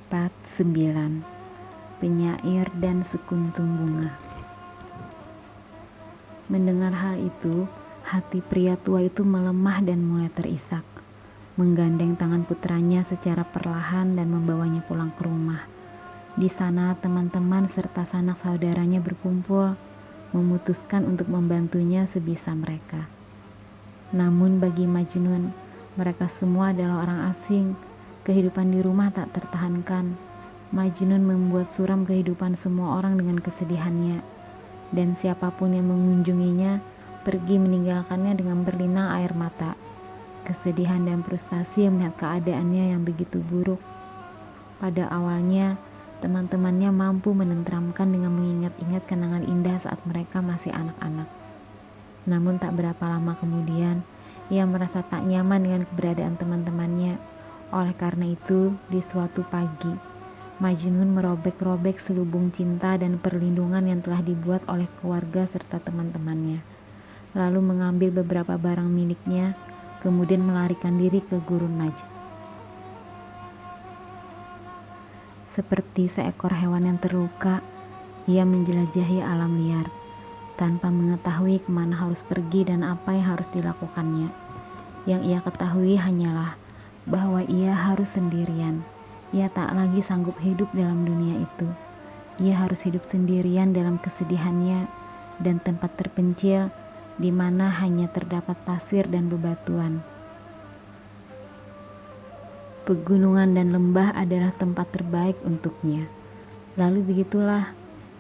Part 9. Penyair dan sekuntum bunga. Mendengar hal itu, hati pria tua itu melemah dan mulai terisak. Menggandeng tangan putranya secara perlahan dan membawanya pulang ke rumah. Di sana teman-teman serta sanak saudaranya berkumpul, memutuskan untuk membantunya sebisa mereka. Namun bagi Majnun, mereka semua adalah orang asing. Kehidupan di rumah tak tertahankan. Majnun membuat suram kehidupan semua orang dengan kesedihannya, dan siapapun yang mengunjunginya pergi meninggalkannya dengan berlinang air mata. Kesedihan dan frustasi melihat keadaannya yang begitu buruk. Pada awalnya, teman-temannya mampu menenteramkan dengan mengingat-ingat kenangan indah saat mereka masih anak-anak. Namun tak berapa lama kemudian, ia merasa tak nyaman dengan keberadaan teman-temannya. Oleh karena itu, di suatu pagi, Majnun merobek-robek selubung cinta dan perlindungan yang telah dibuat oleh keluarga serta teman-temannya. Lalu mengambil beberapa barang miliknya, kemudian melarikan diri ke gurun Najd. Seperti seekor hewan yang terluka, ia menjelajahi alam liar, tanpa mengetahui kemana harus pergi dan apa yang harus dilakukannya. Yang ia ketahui hanyalah bahwa ia harus sendirian. Ia tak lagi sanggup hidup dalam dunia itu. Ia harus hidup sendirian dalam kesedihannya dan tempat terpencil di mana hanya terdapat pasir dan bebatuan. Pegunungan dan lembah adalah tempat terbaik untuknya. Lalu begitulah,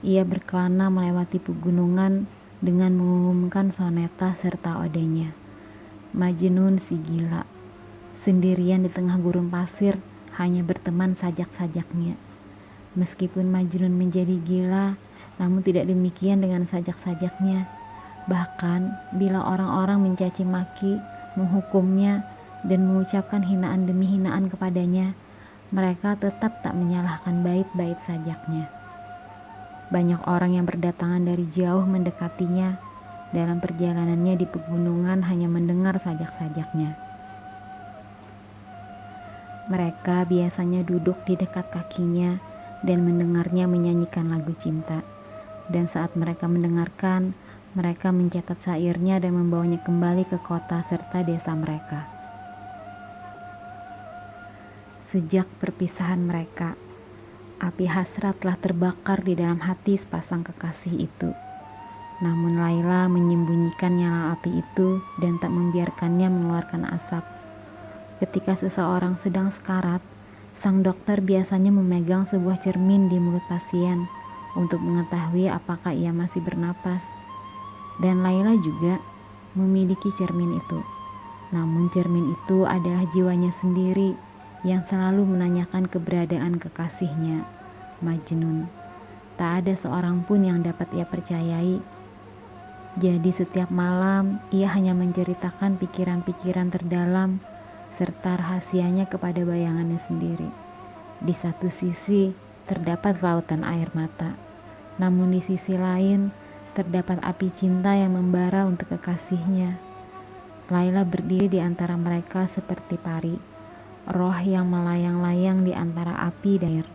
ia berkelana melewati pegunungan dengan mengumumkan soneta serta odenya. Majnun si gila, sendirian di tengah gurun pasir, hanya berteman sajak-sajaknya. Meskipun Majnun menjadi gila, namun tidak demikian dengan sajak-sajaknya. Bahkan bila orang-orang mencaci maki, menghukumnya, dan mengucapkan hinaan demi hinaan kepadanya, mereka tetap tak menyalahkan bait-bait sajaknya. Banyak orang yang berdatangan dari jauh mendekatinya. Dalam perjalanannya di pegunungan hanya mendengar sajak-sajaknya. Mereka biasanya duduk di dekat kakinya dan mendengarnya menyanyikan lagu cinta. Dan saat mereka mendengarkan, mereka mencatat syairnya dan membawanya kembali ke kota serta desa mereka. Sejak perpisahan mereka, api hasrat telah terbakar di dalam hati sepasang kekasih itu. Namun Laila menyembunyikan nyala api itu dan tak membiarkannya mengeluarkan asap. Ketika seseorang sedang sekarat, sang dokter biasanya memegang sebuah cermin di mulut pasien untuk mengetahui apakah ia masih bernapas. Dan Laila juga memiliki cermin itu. Namun cermin itu adalah jiwanya sendiri yang selalu menanyakan keberadaan kekasihnya, Majnun. Tak ada seorang pun yang dapat ia percayai. Jadi setiap malam ia hanya menceritakan pikiran-pikiran terdalam serta rahasianya kepada bayangannya sendiri. Di satu sisi terdapat lautan air mata, namun di sisi lain terdapat api cinta yang membara untuk kekasihnya. Laila berdiri di antara mereka seperti pari, roh yang melayang-layang di antara api dan air.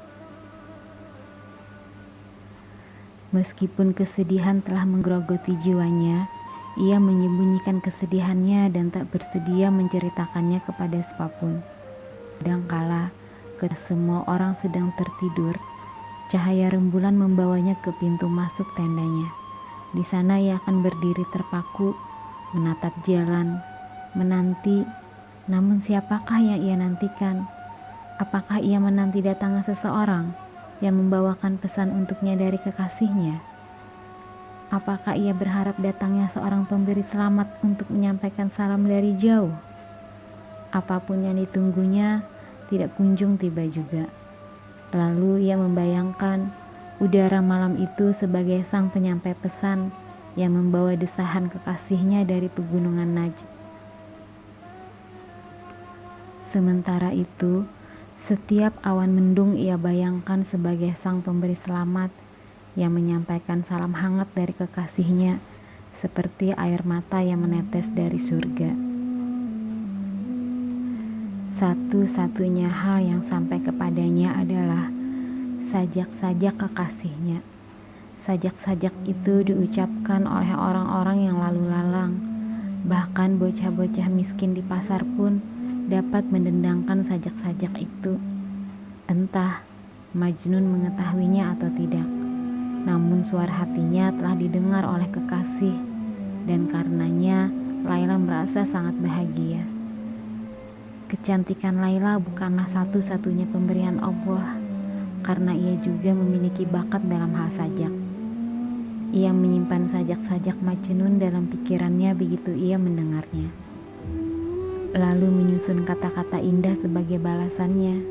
Meskipun kesedihan telah menggerogoti jiwanya, ia menyembunyikan kesedihannya dan tak bersedia menceritakannya kepada siapapun. Kadangkala, ketika semua orang sedang tertidur, cahaya rembulan membawanya ke pintu masuk tendanya. Di sana ia akan berdiri terpaku, menatap jalan, menanti. Namun siapakah yang ia nantikan? Apakah ia menanti datangnya seseorang yang membawakan pesan untuknya dari kekasihnya? Apakah ia berharap datangnya seorang pemberi selamat untuk menyampaikan salam dari jauh? Apapun yang ditunggunya tidak kunjung tiba juga. Lalu ia membayangkan udara malam itu sebagai sang penyampai pesan yang membawa desahan kekasihnya dari pegunungan Najd. Sementara itu, setiap awan mendung ia bayangkan sebagai sang pemberi selamat yang menyampaikan salam hangat dari kekasihnya seperti air mata yang menetes dari surga. Satu-satunya hal yang sampai kepadanya adalah sajak-sajak kekasihnya. Sajak-sajak itu diucapkan oleh orang-orang yang lalu lalang. Bahkan bocah-bocah miskin di pasar pun dapat mendendangkan sajak-sajak itu. Entah Majnun mengetahuinya atau tidak, namun suara hatinya telah didengar oleh kekasih, dan karenanya Laila merasa sangat bahagia. Kecantikan Laila bukanlah satu-satunya pemberian Allah, karena ia juga memiliki bakat dalam hal sajak. Ia menyimpan sajak-sajak Majnun dalam pikirannya begitu ia mendengarnya. Lalu menyusun kata-kata indah sebagai balasannya.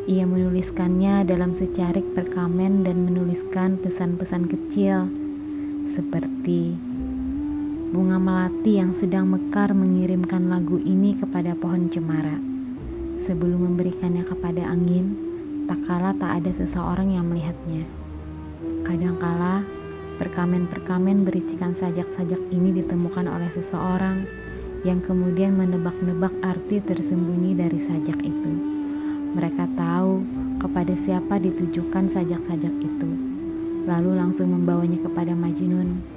Ia menuliskannya dalam secarik perkamen dan menuliskan pesan-pesan kecil seperti bunga melati yang sedang mekar mengirimkan lagu ini kepada pohon cemara. Sebelum memberikannya kepada angin, tak kala tak ada seseorang yang melihatnya. Kadangkala perkamen-perkamen berisikan sajak-sajak ini ditemukan oleh seseorang yang kemudian menebak-nebak arti tersembunyi dari sajak itu. Mereka tahu kepada siapa ditujukan sajak-sajak itu, lalu langsung membawanya kepada Majnun.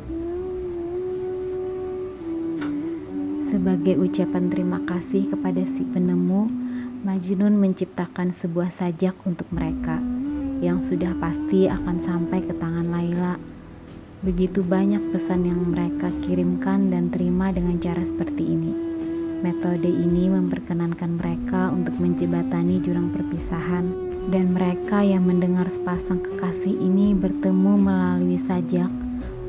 Sebagai ucapan terima kasih kepada si penemu, Majnun menciptakan sebuah sajak untuk mereka yang sudah pasti akan sampai ke tangan Laila. Begitu banyak pesan yang mereka kirimkan dan terima dengan cara seperti ini. Metode ini memperkenankan mereka untuk menjembatani jurang perpisahan, dan mereka yang mendengar sepasang kekasih ini bertemu melalui sajak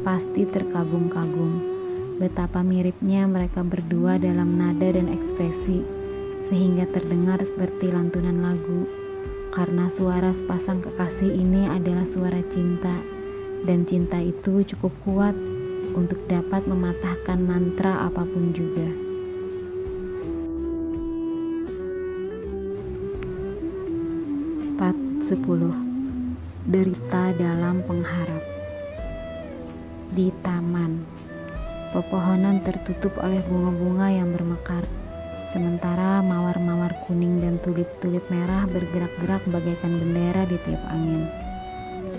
pasti terkagum-kagum. Betapa miripnya mereka berdua dalam nada dan ekspresi, sehingga terdengar seperti lantunan lagu. Karena suara sepasang kekasih ini adalah suara cinta, dan cinta itu cukup kuat untuk dapat mematahkan mantra apapun juga. Part 10. Derita dalam pengharap. Di taman, pepohonan tertutup oleh bunga-bunga yang bermekar, sementara mawar-mawar kuning dan tulip-tulip merah bergerak-gerak bagaikan bendera di tiup angin.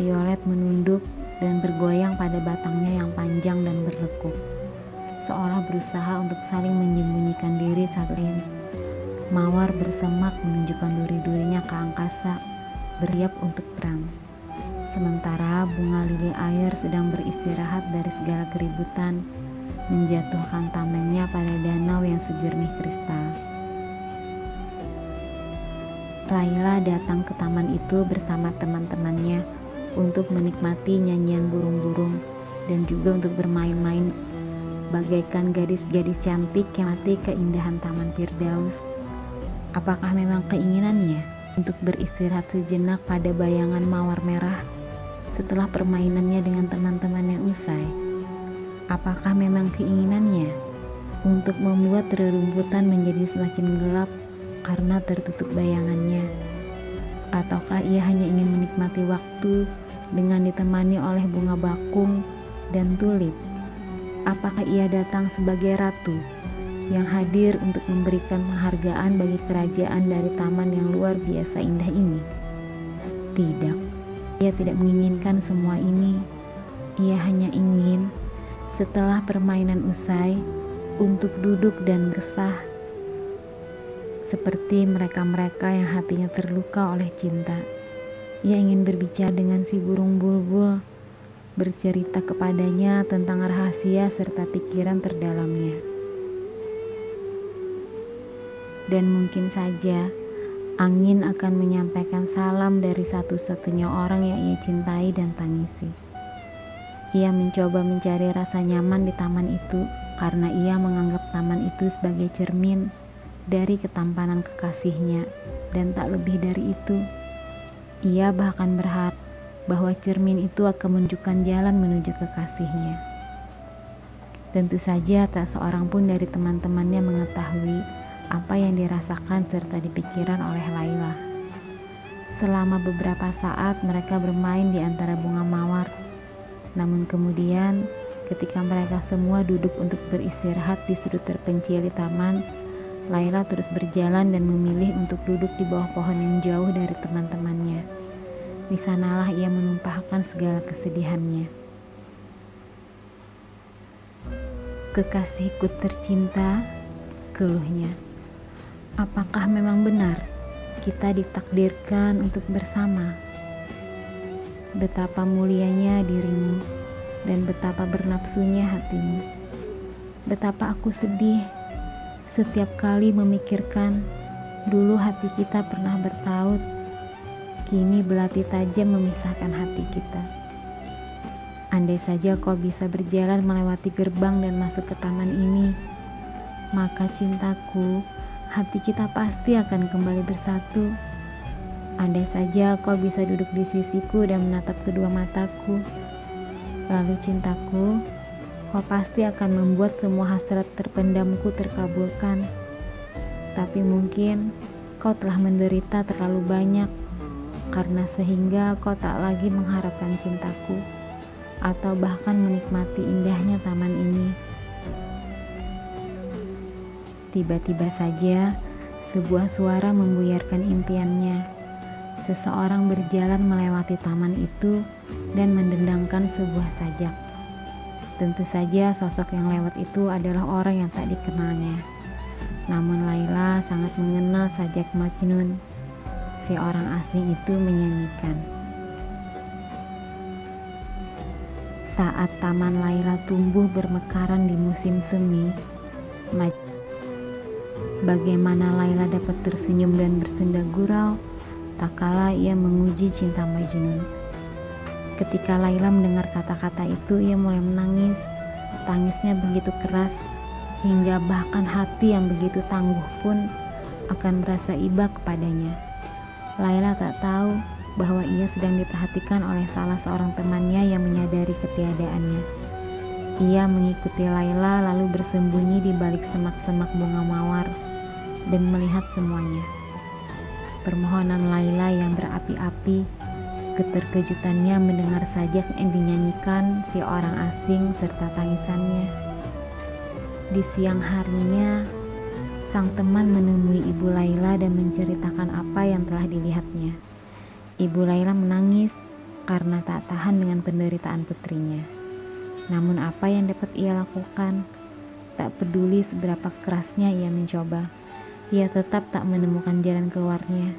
Violet menunduk dan bergoyang pada batangnya yang panjang dan berlekuk, seolah berusaha untuk saling menyembunyikan diri satu lain. Mawar bersemak menunjukkan duri-durinya ke angkasa, bersiap untuk perang. Sementara bunga lili air sedang beristirahat dari segala keributan, menjatuhkan tamengnya pada danau yang sejernih kristal. Laila datang ke taman itu bersama teman-temannya untuk menikmati nyanyian burung-burung dan juga untuk bermain-main bagaikan gadis-gadis cantik yang mati keindahan Taman Firdaus. Apakah memang keinginannya untuk beristirahat sejenak pada bayangan mawar merah setelah permainannya dengan teman-temannya usai? Apakah memang keinginannya untuk membuat rerumputan menjadi semakin gelap karena tertutup bayangannya? Ataukah ia hanya ingin menikmati waktu dengan ditemani oleh bunga bakung dan tulip? Apakah ia datang sebagai ratu yang hadir untuk memberikan penghargaan bagi kerajaan dari taman yang luar biasa indah ini? Tidak, ia tidak menginginkan semua ini. Ia hanya ingin setelah permainan usai untuk duduk dan gesah seperti mereka-mereka yang hatinya terluka oleh cinta. Ia ingin berbicara dengan si burung bulbul, bercerita kepadanya tentang rahasia serta pikiran terdalamnya. Dan mungkin saja angin akan menyampaikan salam dari satu-satunya orang yang ia cintai dan tangisi. Ia mencoba mencari rasa nyaman di taman itu karena ia menganggap taman itu sebagai cermin dari ketampanan kekasihnya, dan tak lebih dari itu. Ia bahkan berharap bahwa cermin itu akan menunjukkan jalan menuju kekasihnya. Tentu saja tak seorang pun dari teman-temannya mengetahui apa yang dirasakan serta dipikiran oleh Laila. Selama beberapa saat mereka bermain di antara bunga mawar. Namun kemudian ketika mereka semua duduk untuk beristirahat di sudut terpencil di taman, Laila terus berjalan dan memilih untuk duduk di bawah pohon yang jauh dari teman-temannya. Di sanalah ia menumpahkan segala kesedihannya. "Kekasihku tercinta," keluhnya, "apakah memang benar kita ditakdirkan untuk bersama? Betapa mulianya dirimu dan betapa bernapsunya hatimu. Betapa aku sedih setiap kali memikirkan dulu hati kita pernah bertaut, kini belati tajam memisahkan hati kita. Andai saja kau bisa berjalan melewati gerbang dan masuk ke taman ini, maka cintaku, hati kita pasti akan kembali bersatu. Andai saja kau bisa duduk di sisiku dan menatap kedua mataku, lalu cintaku, kau pasti akan membuat semua hasrat terpendamku terkabulkan. Tapi mungkin kau telah menderita terlalu banyak, karena sehingga kau tak lagi mengharapkan cintaku, atau bahkan menikmati indahnya taman ini." Tiba-tiba saja, sebuah suara membuyarkan impiannya. Seseorang berjalan melewati taman itu dan mendendangkan sebuah sajak. Tentu saja sosok yang lewat itu adalah orang yang tak dikenalnya. Namun Laila sangat mengenal sajak Majnun. Si orang asing itu menyanyikan. Saat taman Laila tumbuh bermekaran di musim semi, bagaimana Laila dapat tersenyum dan bersenda gurau tak kala ia menguji cinta Majnun. Ketika Laila mendengar kata-kata itu, ia mulai menangis. Tangisnya begitu keras hingga bahkan hati yang begitu tangguh pun akan merasa iba kepadanya. Laila tak tahu bahwa ia sedang diperhatikan oleh salah seorang temannya yang menyadari ketiadaannya. Ia mengikuti Laila lalu bersembunyi di balik semak-semak bunga mawar dan melihat semuanya. Permohonan Laila yang berapi-api, keterkejutannya mendengar sajak yang dinyanyikan si orang asing serta tangisannya. Di siang harinya, sang teman menemui ibu Laila dan menceritakan apa yang telah dilihatnya. Ibu Laila menangis karena tak tahan dengan penderitaan putrinya. Namun apa yang dapat ia lakukan? Tak peduli seberapa kerasnya ia mencoba, ia tetap tak menemukan jalan keluarnya.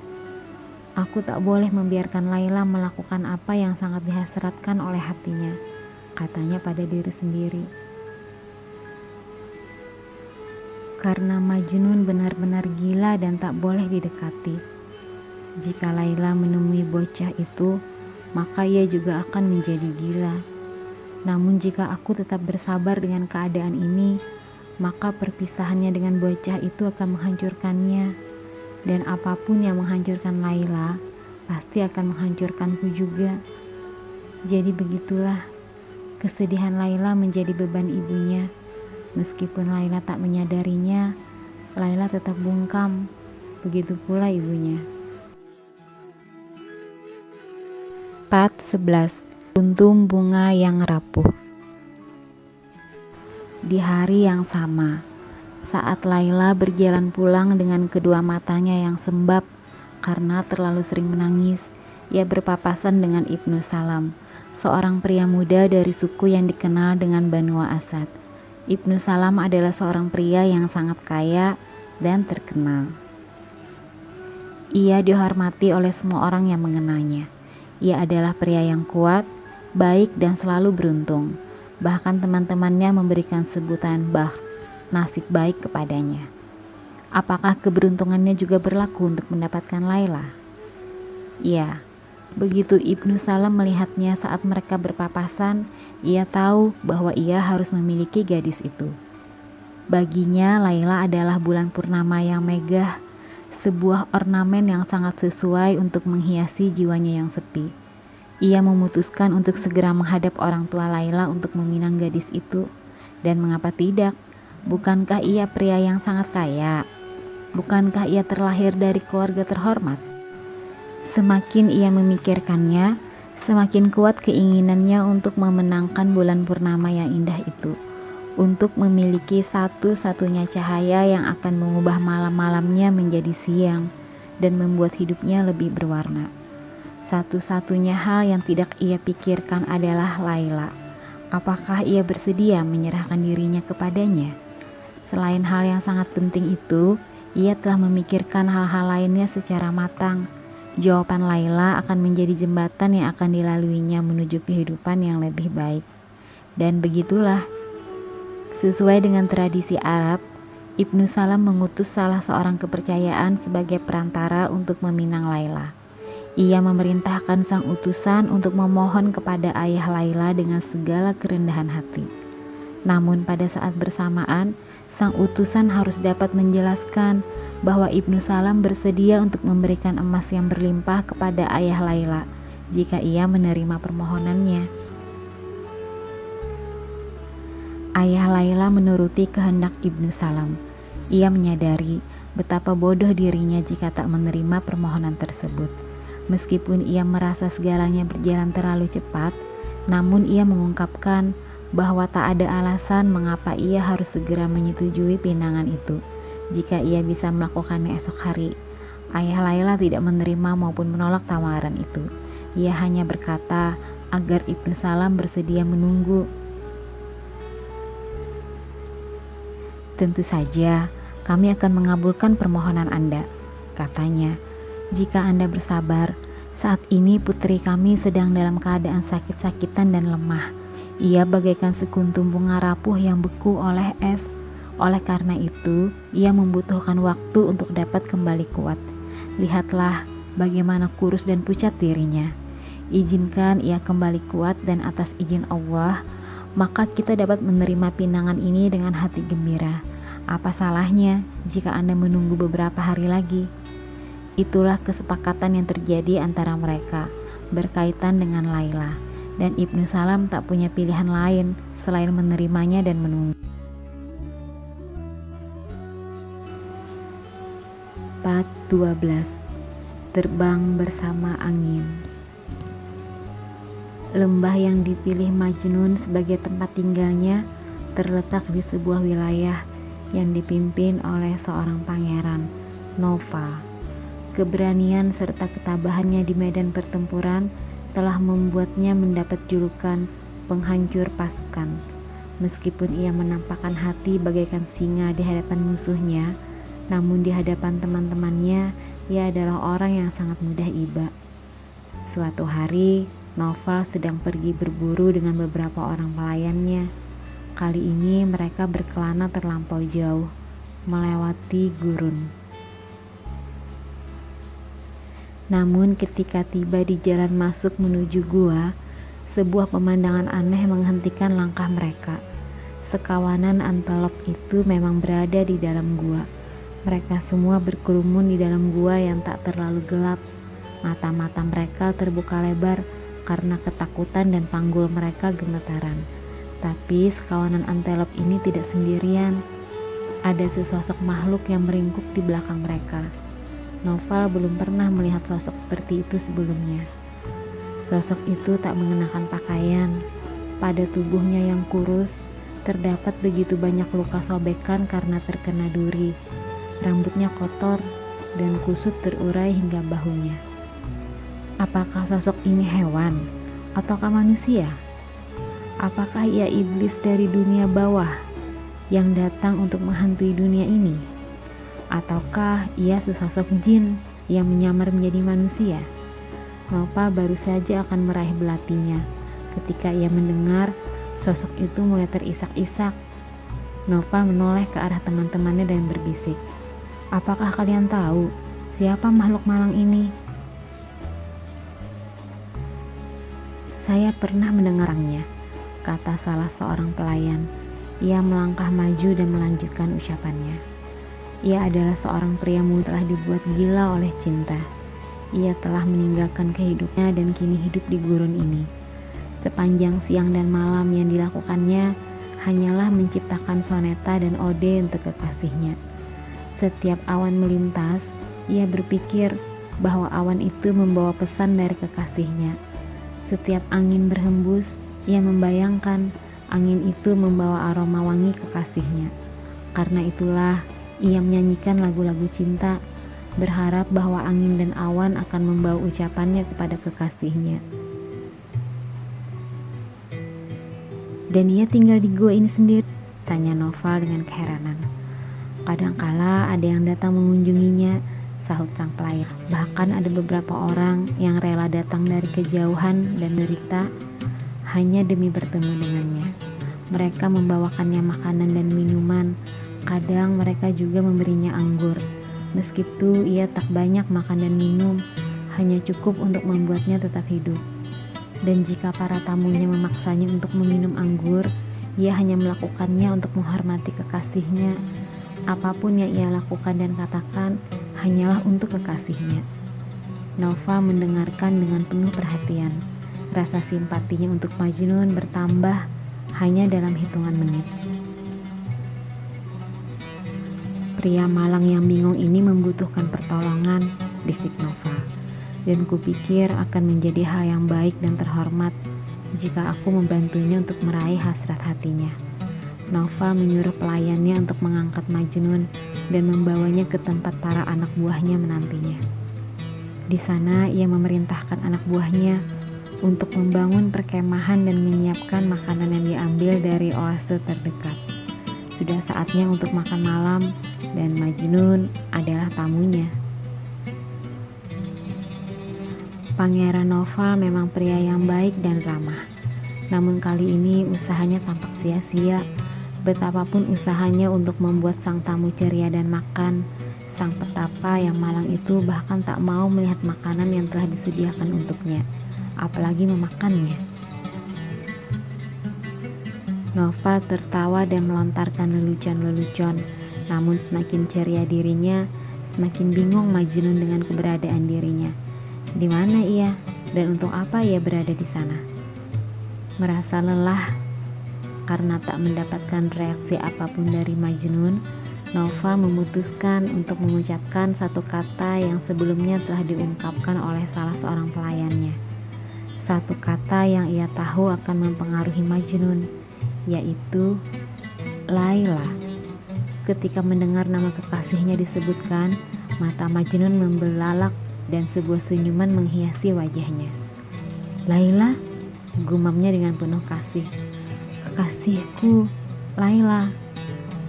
"Aku tak boleh membiarkan Laila melakukan apa yang sangat dihasratkan oleh hatinya," katanya pada diri sendiri. Karena Majnun benar-benar gila dan tak boleh didekati. Jika Laila menemui bocah itu, maka ia juga akan menjadi gila. Namun jika aku tetap bersabar dengan keadaan ini, maka perpisahannya dengan bocah itu akan menghancurkannya. Dan apapun yang menghancurkan Laila, pasti akan menghancurkanku juga. Jadi begitulah, kesedihan Laila menjadi beban ibunya. Meskipun Laila tak menyadarinya, Laila tetap bungkam. Begitu pula ibunya. Part 11. Kuntum bunga yang rapuh. Di hari yang sama, saat Laila berjalan pulang dengan kedua matanya yang sembab karena terlalu sering menangis, ia berpapasan dengan Ibnu Salam, seorang pria muda dari suku yang dikenal dengan Banu Asad. Ibnu Salam adalah seorang pria yang sangat kaya dan terkenal. Ia dihormati oleh semua orang yang mengenalnya. Ia adalah pria yang kuat, baik dan selalu beruntung. Bahkan teman-temannya memberikan sebutan nasib baik kepadanya. Apakah keberuntungannya juga berlaku untuk mendapatkan Laila? Ya, begitu Ibnu Salam melihatnya saat mereka berpapasan, ia tahu bahwa ia harus memiliki gadis itu. Baginya Laila adalah bulan purnama yang megah, sebuah ornamen yang sangat sesuai untuk menghiasi jiwanya yang sepi. Ia memutuskan untuk segera menghadap orang tua Laila untuk meminang gadis itu. Dan mengapa tidak? Bukankah ia pria yang sangat kaya? Bukankah ia terlahir dari keluarga terhormat? Semakin ia memikirkannya, semakin kuat keinginannya untuk memenangkan bulan purnama yang indah itu. untuk memiliki satu-satunya cahaya yang akan mengubah malam-malamnya menjadi siang dan membuat hidupnya lebih berwarna. Satu-satunya hal yang tidak ia pikirkan adalah Laila. Apakah ia bersedia menyerahkan dirinya kepadanya? Selain hal yang sangat penting itu, ia telah memikirkan hal-hal lainnya secara matang. Jawaban Laila akan menjadi jembatan yang akan dilaluinya menuju kehidupan yang lebih baik. Dan begitulah, sesuai dengan tradisi Arab, Ibnu Salam mengutus salah seorang kepercayaan sebagai perantara untuk meminang Laila. Ia memerintahkan sang utusan untuk memohon kepada ayah Laila dengan segala kerendahan hati. Namun pada saat bersamaan, sang utusan harus dapat menjelaskan bahwa Ibnu Salam bersedia untuk memberikan emas yang berlimpah kepada ayah Laila jika ia menerima permohonannya. Ayah Laila menuruti kehendak Ibnu Salam. Ia menyadari betapa bodoh dirinya jika tak menerima permohonan tersebut. Meskipun ia merasa segalanya berjalan terlalu cepat, namun ia mengungkapkan bahwa tak ada alasan mengapa ia harus segera menyetujui pinangan itu jika ia bisa melakukannya esok hari. Ayah Laila tidak menerima maupun menolak tawaran itu. Ia hanya berkata agar Ibnu Salam bersedia menunggu. "Tentu saja, kami akan mengabulkan permohonan Anda," katanya. "Jika Anda bersabar, saat ini putri kami sedang dalam keadaan sakit-sakitan dan lemah. Ia bagaikan sekuntum bunga rapuh yang beku oleh es. Oleh karena itu, ia membutuhkan waktu untuk dapat kembali kuat. Lihatlah bagaimana kurus dan pucat dirinya. Izinkan ia kembali kuat dan atas izin Allah, maka kita dapat menerima pinangan ini dengan hati gembira. Apa salahnya jika Anda menunggu beberapa hari lagi?" Itulah kesepakatan yang terjadi antara mereka berkaitan dengan Laila, dan Ibnu Salam tak punya pilihan lain selain menerimanya dan menunggu. Part 12. Terbang bersama angin. Lembah yang dipilih Majnun sebagai tempat tinggalnya terletak di sebuah wilayah yang dipimpin oleh seorang pangeran, Naufal. Keberanian serta ketabahannya di medan pertempuran telah membuatnya mendapat julukan penghancur pasukan. Meskipun ia menampakkan hati bagaikan singa di hadapan musuhnya, namun di hadapan teman-temannya ia adalah orang yang sangat mudah iba. Suatu hari, Naufal sedang pergi berburu dengan beberapa orang pelayannya. Kali ini mereka berkelana terlampau jauh, melewati gurun. Namun ketika tiba di jalan masuk menuju gua, sebuah pemandangan aneh menghentikan langkah mereka. Sekawanan antelop itu memang berada di dalam gua. Mereka semua berkerumun di dalam gua yang tak terlalu gelap. Mata-mata mereka terbuka lebar karena ketakutan dan panggul mereka gemetaran. Tapi sekawanan antelop ini tidak sendirian. Ada sesosok makhluk yang meringkuk di belakang mereka. Naufal belum pernah melihat sosok seperti itu sebelumnya. Sosok itu tak mengenakan pakaian. Pada tubuhnya yang kurus, terdapat begitu banyak luka sobekan karena terkena duri. Rambutnya kotor dan kusut terurai hingga bahunya. Apakah sosok ini hewan ataukah manusia? Apakah ia iblis dari dunia bawah yang datang untuk menghantui dunia ini? Ataukah ia sesosok jin yang menyamar menjadi manusia? Naufal baru saja akan meraih belatinya ketika ia mendengar sosok itu mulai terisak-isak. Naufal menoleh ke arah teman-temannya dan berbisik, "Apakah kalian tahu siapa makhluk malang ini?" "Saya pernah mendengarnya," kata salah seorang pelayan. Ia melangkah maju dan melanjutkan ucapannya. Ia adalah seorang pria muda telah dibuat gila oleh cinta. Ia telah meninggalkan kehidupannya dan kini hidup di gurun ini. Sepanjang siang dan malam yang dilakukannya hanyalah menciptakan soneta dan ode untuk kekasihnya. Setiap awan melintas, ia berpikir bahwa awan itu membawa pesan dari kekasihnya. Setiap angin berhembus, ia membayangkan Angin itu membawa aroma wangi kekasihnya. Karena itulah ia menyanyikan lagu-lagu cinta, berharap bahwa angin dan awan akan membawa ucapannya kepada kekasihnya. "Dan ia tinggal di gua ini sendiri?" tanya Noval dengan keheranan. "Kadangkala ada yang datang mengunjunginya," sahut sang pelayan. "Bahkan ada beberapa orang yang rela datang dari kejauhan dan derita hanya demi bertemu dengannya. Mereka membawakannya makanan dan minuman, kadang mereka juga memberinya anggur. Meskitu ia tak banyak makan dan minum, hanya cukup untuk membuatnya tetap hidup. Dan jika para tamunya memaksanya untuk meminum anggur, ia hanya melakukannya untuk menghormati kekasihnya. Apapun yang ia lakukan dan katakan, hanyalah untuk kekasihnya." Nova mendengarkan dengan penuh perhatian. Rasa simpatinya untuk Majnun bertambah hanya dalam hitungan menit. "Pria malang yang bingung ini membutuhkan pertolongan," bisik Nova. "Dan kupikir akan menjadi hal yang baik dan terhormat jika aku membantunya untuk meraih hasrat hatinya." Nova menyuruh pelayannya untuk mengangkat Majnun dan membawanya ke tempat para anak buahnya menantinya. Di sana ia memerintahkan anak buahnya untuk membangun perkemahan dan menyiapkan makanan yang diambil dari oase terdekat. Sudah saatnya untuk makan malam dan Majnun adalah tamunya. Pangeran Noval memang pria yang baik dan ramah. Namun kali ini usahanya tampak sia-sia. Betapapun usahanya untuk membuat sang tamu ceria dan makan, sang petapa yang malang itu bahkan tak mau melihat makanan yang telah disediakan untuknya, apalagi memakannya. Noval tertawa dan melontarkan lelucon-lelucon, namun semakin ceria dirinya, semakin bingung Majnun dengan keberadaan dirinya. Di mana ia dan untuk apa ia berada di sana? Merasa lelah karena tak mendapatkan reaksi apapun dari Majnun, Noval memutuskan untuk mengucapkan satu kata yang sebelumnya telah diungkapkan oleh salah seorang pelayannya. Satu kata yang ia tahu akan mempengaruhi Majnun, yaitu Laila. Ketika mendengar nama kekasihnya disebutkan, mata Majnun membelalak dan sebuah senyuman menghiasi wajahnya. "Laila?" gumamnya dengan penuh kasih. "Kekasihku, Laila."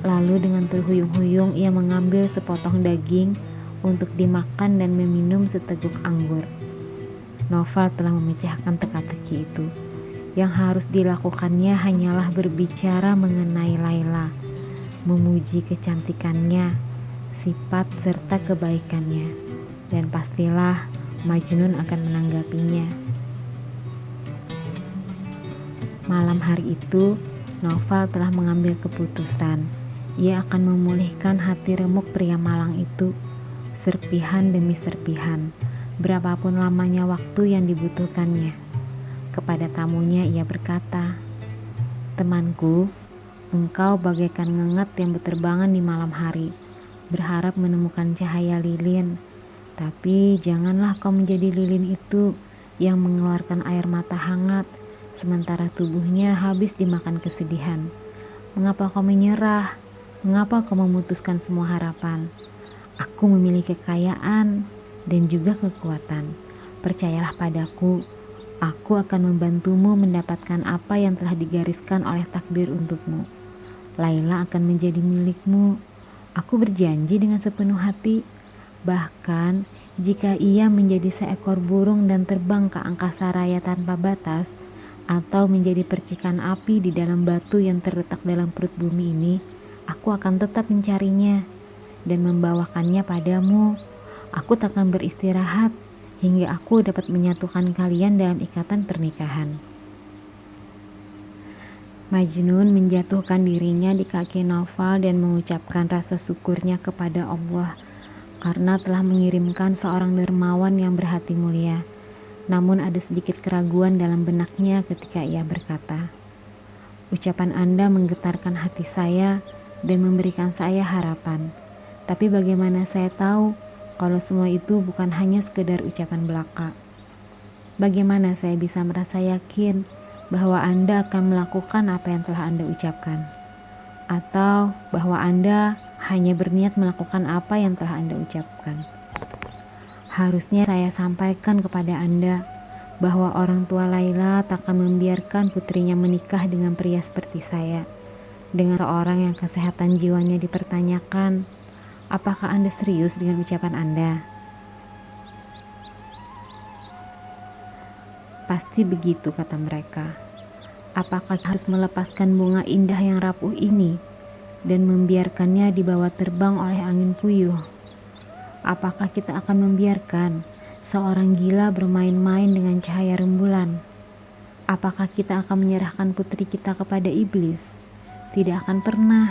Lalu dengan terhuyung-huyung ia mengambil sepotong daging untuk dimakan dan meminum seteguk anggur. Noval telah memecahkan teka-teki itu. Yang harus dilakukannya hanyalah berbicara mengenai Laila, memuji kecantikannya, sifat serta kebaikannya, dan pastilah Majnun akan menanggapinya. Malam hari itu, Noval telah mengambil keputusan. Ia akan memulihkan hati remuk pria malang itu, serpihan demi serpihan, berapapun lamanya waktu yang dibutuhkannya. Kepada tamunya ia berkata, "Temanku, engkau bagaikan ngengat yang berterbangan di malam hari, berharap menemukan cahaya lilin. Tapi janganlah kau menjadi lilin itu yang mengeluarkan air mata hangat, sementara tubuhnya habis dimakan kesedihan. Mengapa kau menyerah? Mengapa kau memutuskan semua harapan? Aku memiliki kekayaan dan juga kekuatan. Percayalah padaku, aku akan membantumu mendapatkan apa yang telah digariskan oleh takdir untukmu. Laila akan menjadi milikmu. Aku berjanji dengan sepenuh hati. Bahkan jika ia menjadi seekor burung dan terbang ke angkasa raya tanpa batas, atau menjadi percikan api di dalam batu yang terletak dalam perut bumi ini, aku akan tetap mencarinya dan membawakannya padamu. Aku tak akan beristirahat hingga aku dapat menyatukan kalian dalam ikatan pernikahan." Majnun menjatuhkan dirinya di kaki Noval dan mengucapkan rasa syukurnya kepada Allah karena telah mengirimkan seorang dermawan yang berhati mulia. Namun ada sedikit keraguan dalam benaknya ketika ia berkata, "Ucapan Anda menggetarkan hati saya dan memberikan saya harapan. Tapi bagaimana saya tahu kalau semua itu bukan hanya sekedar ucapan belaka? Bagaimana saya bisa merasa yakin bahwa Anda akan melakukan apa yang telah Anda ucapkan, atau bahwa Anda hanya berniat melakukan apa yang telah Anda ucapkan. Harusnya saya sampaikan kepada Anda bahwa orang tua Laila tak akan membiarkan putrinya menikah dengan pria seperti saya, dengan seorang yang kesehatan jiwanya dipertanyakan. Apakah Anda serius dengan ucapan Anda? Pasti begitu, kata mereka. Apakah harus melepaskan bunga indah yang rapuh ini dan membiarkannya dibawa terbang oleh angin puyuh? Apakah kita akan membiarkan seorang gila bermain-main dengan cahaya rembulan? Apakah kita akan menyerahkan putri kita kepada iblis? Tidak akan pernah.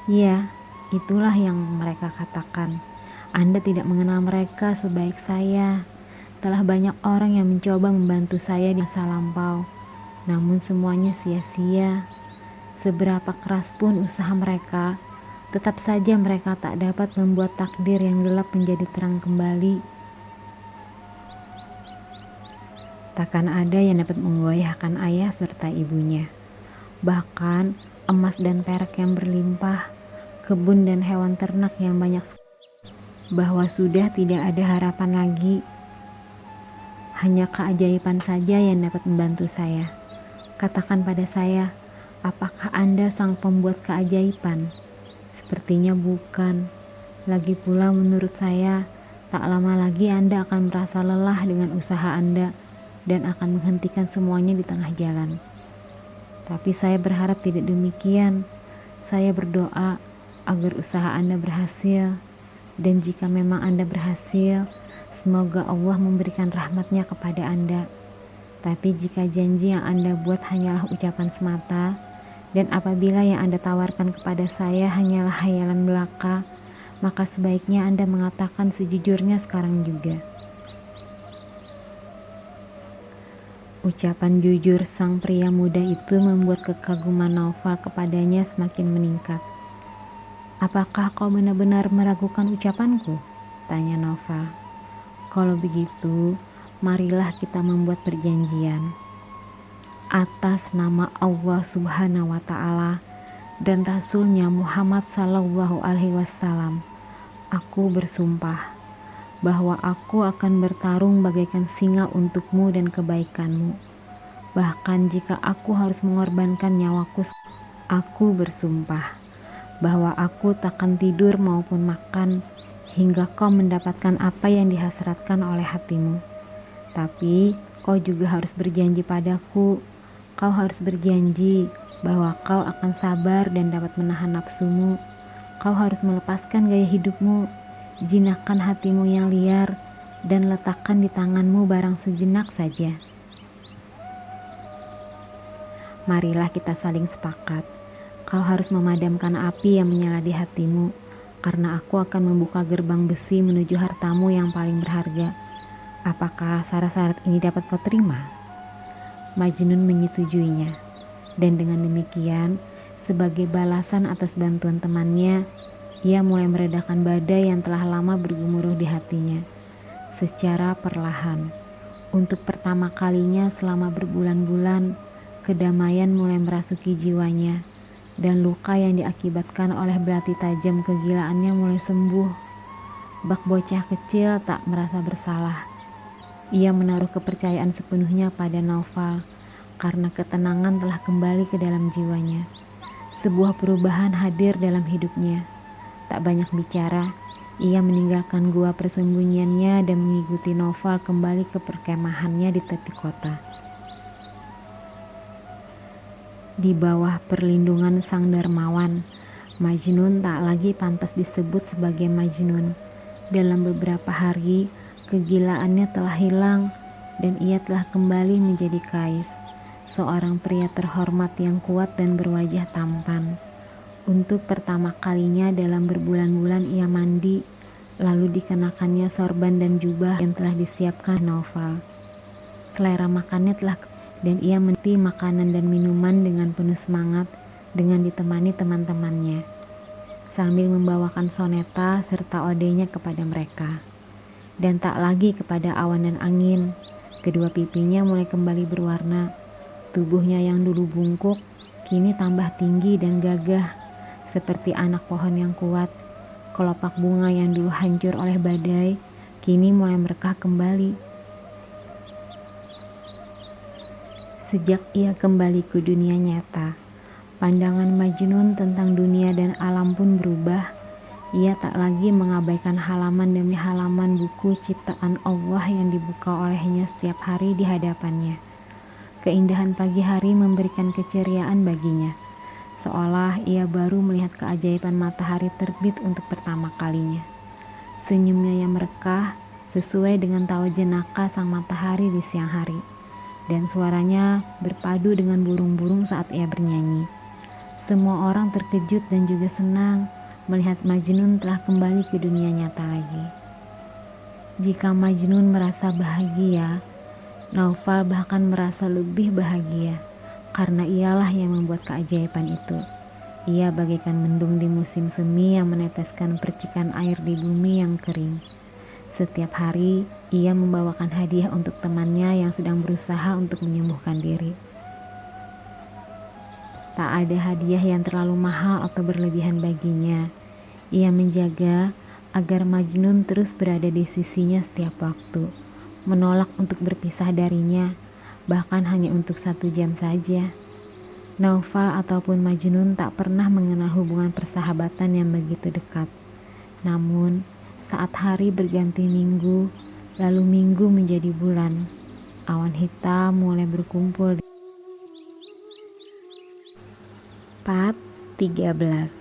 Ya, itulah yang mereka katakan. Anda tidak mengenal mereka sebaik saya. Telah banyak orang yang mencoba membantu saya di masa lampau, namun semuanya sia-sia. Seberapa keras pun usaha mereka, tetap saja mereka tak dapat membuat takdir yang gelap menjadi terang kembali. Takkan ada yang dapat menggoyahkan ayah serta ibunya. Bahkan emas dan perak yang berlimpah, kebun dan hewan ternak yang banyak, bahwa sudah tidak ada harapan lagi. Hanya keajaiban saja yang dapat membantu saya. Katakan pada saya, apakah Anda sang pembuat keajaiban? Sepertinya bukan. Lagi pula menurut saya, tak lama lagi Anda akan merasa lelah dengan usaha Anda dan akan menghentikan semuanya di tengah jalan. Tapi saya berharap tidak demikian. Saya berdoa agar usaha Anda berhasil, dan jika memang Anda berhasil, semoga Allah memberikan rahmat-Nya kepada Anda. Tapi jika janji yang Anda buat hanyalah ucapan semata, dan apabila yang Anda tawarkan kepada saya hanyalah hayalan belaka, maka sebaiknya Anda mengatakan sejujurnya sekarang juga. Ucapan jujur sang pria muda itu membuat kekaguman Naufal kepadanya semakin meningkat. Apakah kau benar-benar meragukan ucapanku? Tanya Naufal. Kalau begitu, marilah kita membuat perjanjian. Atas nama Allah Subhanahu wa Ta'ala dan Rasulnya Muhammad Sallallahu Alaihi Wasallam, aku bersumpah bahwa aku akan bertarung bagaikan singa untukmu dan kebaikanmu. Bahkan jika aku harus mengorbankan nyawaku, aku bersumpah bahwa aku takkan tidur maupun makan hingga kau mendapatkan apa yang dihasratkan oleh hatimu. Tapi kau juga harus berjanji padaku. Kau harus berjanji bahwa kau akan sabar dan dapat menahan nafsumu. Kau harus melepaskan gaya hidupmu, jinakkan hatimu yang liar, dan letakkan di tanganmu barang sejenak saja. Marilah kita saling sepakat. Kau harus memadamkan api yang menyala di hatimu, karena aku akan membuka gerbang besi menuju hartamu yang paling berharga. Apakah syarat-syarat ini dapat kau terima? Majnun menyetujuinya, dan dengan demikian, sebagai balasan atas bantuan temannya, ia mulai meredakan badai yang telah lama bergemuruh di hatinya. Secara perlahan, untuk pertama kalinya selama berbulan-bulan, kedamaian mulai merasuki jiwanya, dan luka yang diakibatkan oleh belati tajam kegilaannya mulai sembuh. Bak bocah kecil tak merasa bersalah. Ia menaruh kepercayaan sepenuhnya pada Naufal, karena ketenangan telah kembali ke dalam jiwanya. Sebuah perubahan hadir dalam hidupnya. Tak banyak bicara, ia meninggalkan gua persembunyiannya dan mengikuti Naufal kembali ke perkemahannya di tepi kota. Di bawah perlindungan sang dermawan, Majnun tak lagi pantas disebut sebagai Majnun. Dalam beberapa hari, kegilaannya telah hilang dan ia telah kembali menjadi Kais, seorang pria terhormat yang kuat dan berwajah tampan. Untuk pertama kalinya dalam berbulan-bulan ia mandi, lalu dikenakannya sorban dan jubah yang telah disiapkan Naufal. Selera makannya telah dan ia menikmati makanan dan minuman dengan penuh semangat dengan ditemani teman-temannya, sambil membawakan soneta serta odenya kepada mereka. Dan tak lagi kepada awan dan angin, kedua pipinya mulai kembali berwarna. Tubuhnya yang dulu bungkuk, kini tambah tinggi dan gagah, seperti anak pohon yang kuat. Kelopak bunga yang dulu hancur oleh badai, kini mulai merekah kembali. Sejak ia kembali ke dunia nyata, pandangan Majnun tentang dunia dan alam pun berubah. Ia tak lagi mengabaikan halaman demi halaman buku ciptaan Allah yang dibuka olehnya setiap hari di hadapannya. Keindahan pagi hari memberikan keceriaan baginya, seolah ia baru melihat keajaiban matahari terbit untuk pertama kalinya. Senyumnya yang merekah sesuai dengan tawa jenaka sang matahari di siang hari, dan suaranya berpadu dengan burung-burung saat ia bernyanyi. Semua orang terkejut dan juga senang melihat Majnun telah kembali ke dunia nyata lagi. Jika Majnun merasa bahagia, Naufal bahkan merasa lebih bahagia, karena ialah yang membuat keajaiban itu. Ia bagaikan mendung di musim semi yang meneteskan percikan air di bumi yang kering. Setiap hari, ia membawakan hadiah untuk temannya yang sedang berusaha untuk menyembuhkan diri. Tak ada hadiah yang terlalu mahal atau berlebihan baginya. Ia menjaga agar Majnun terus berada di sisinya setiap waktu, menolak untuk berpisah darinya, bahkan hanya untuk 1 jam saja. Naufal ataupun Majnun tak pernah mengenal hubungan persahabatan yang begitu dekat. Namun, saat hari berganti minggu, lalu minggu menjadi bulan, awan hitam mulai berkumpul. Part 13.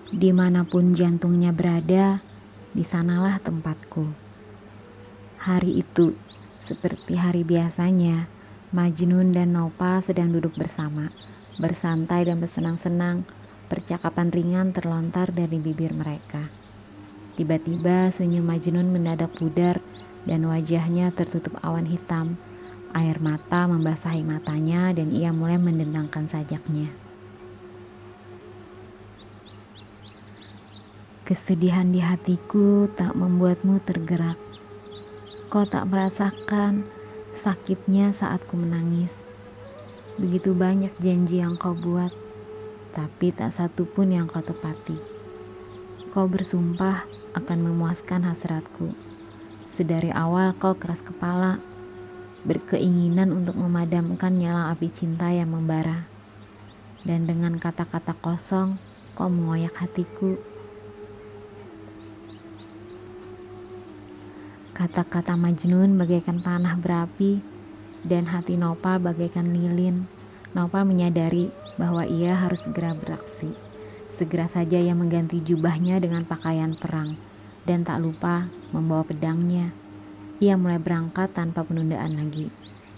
Dimanapun jantungnya berada, di sanalah tempatku. Hari itu, seperti hari biasanya, Majnun dan Naufal sedang duduk bersama, bersantai dan bersenang-senang. Percakapan ringan terlontar dari bibir mereka. Tiba-tiba senyum Majnun mendadak pudar dan wajahnya tertutup awan hitam. Air mata membasahi matanya dan ia mulai mendendangkan sajaknya. Kesedihan di hatiku tak membuatmu tergerak. Kau tak merasakan sakitnya saat ku menangis. Begitu banyak janji yang kau buat, tapi tak satu pun yang kau tepati. Kau bersumpah akan memuaskan hasratku. Sedari awal kau keras kepala, berkeinginan untuk memadamkan nyala api cinta yang membara. Dan dengan kata-kata kosong, kau mengoyak hatiku. Kata-kata Majnun bagaikan panah berapi, dan hati Naufal bagaikan lilin. Naufal menyadari bahwa ia harus segera beraksi. Segera saja ia mengganti jubahnya dengan pakaian perang, dan tak lupa membawa pedangnya. Ia mulai berangkat tanpa penundaan lagi.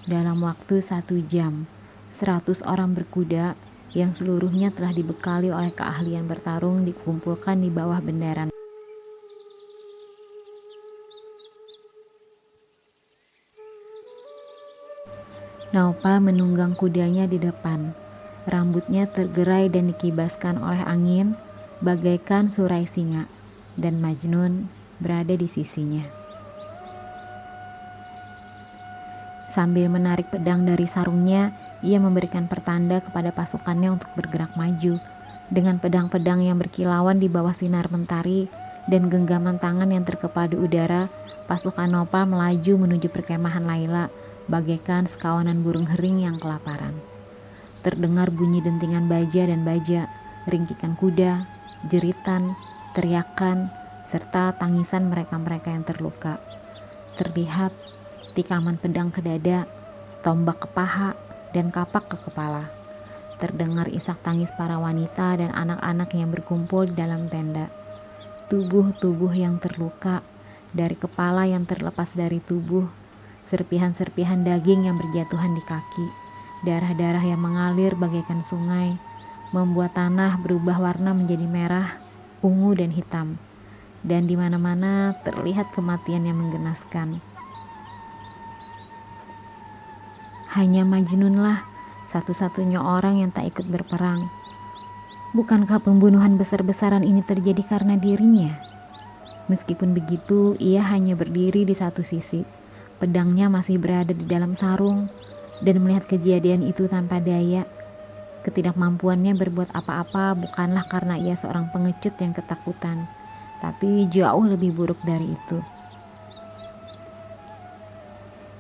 Dalam waktu 1 jam, 100 orang berkuda yang seluruhnya telah dibekali oleh keahlian bertarung dikumpulkan di bawah bendera. Naufal menunggang kudanya di depan. Rambutnya tergerai dan dikibaskan oleh angin bagaikan surai singa, dan Majnun berada di sisinya. Sambil menarik pedang dari sarungnya, ia memberikan pertanda kepada pasukannya untuk bergerak maju. Dengan pedang-pedang yang berkilauan di bawah sinar mentari dan genggaman tangan yang terkepal di udara, pasukan Naufal melaju menuju perkemahan Laila bagaikan sekawanan burung hering yang kelaparan. Terdengar bunyi dentingan baja dan baja, ringkikan kuda, jeritan, teriakan, serta tangisan mereka-mereka yang terluka. Terlihat tikaman pedang ke dada, tombak ke paha, dan kapak ke kepala. Terdengar isak tangis para wanita dan anak-anak yang berkumpul di dalam tenda. Tubuh-tubuh yang terluka, dari kepala yang terlepas dari tubuh, serpihan-serpihan daging yang berjatuhan di kaki, darah-darah yang mengalir bagaikan sungai, membuat tanah berubah warna menjadi merah, ungu dan hitam, dan di mana-mana terlihat kematian yang menggenaskan. Hanya Majnunlah satu-satunya orang yang tak ikut berperang. Bukankah pembunuhan besar-besaran ini terjadi karena dirinya? Meskipun begitu, ia hanya berdiri di satu sisi. Pedangnya masih berada di dalam sarung. dan melihat kejadian itu tanpa daya. Ketidakmampuannya berbuat apa-apa bukanlah karena ia seorang pengecut yang ketakutan, tapi jauh lebih buruk dari itu.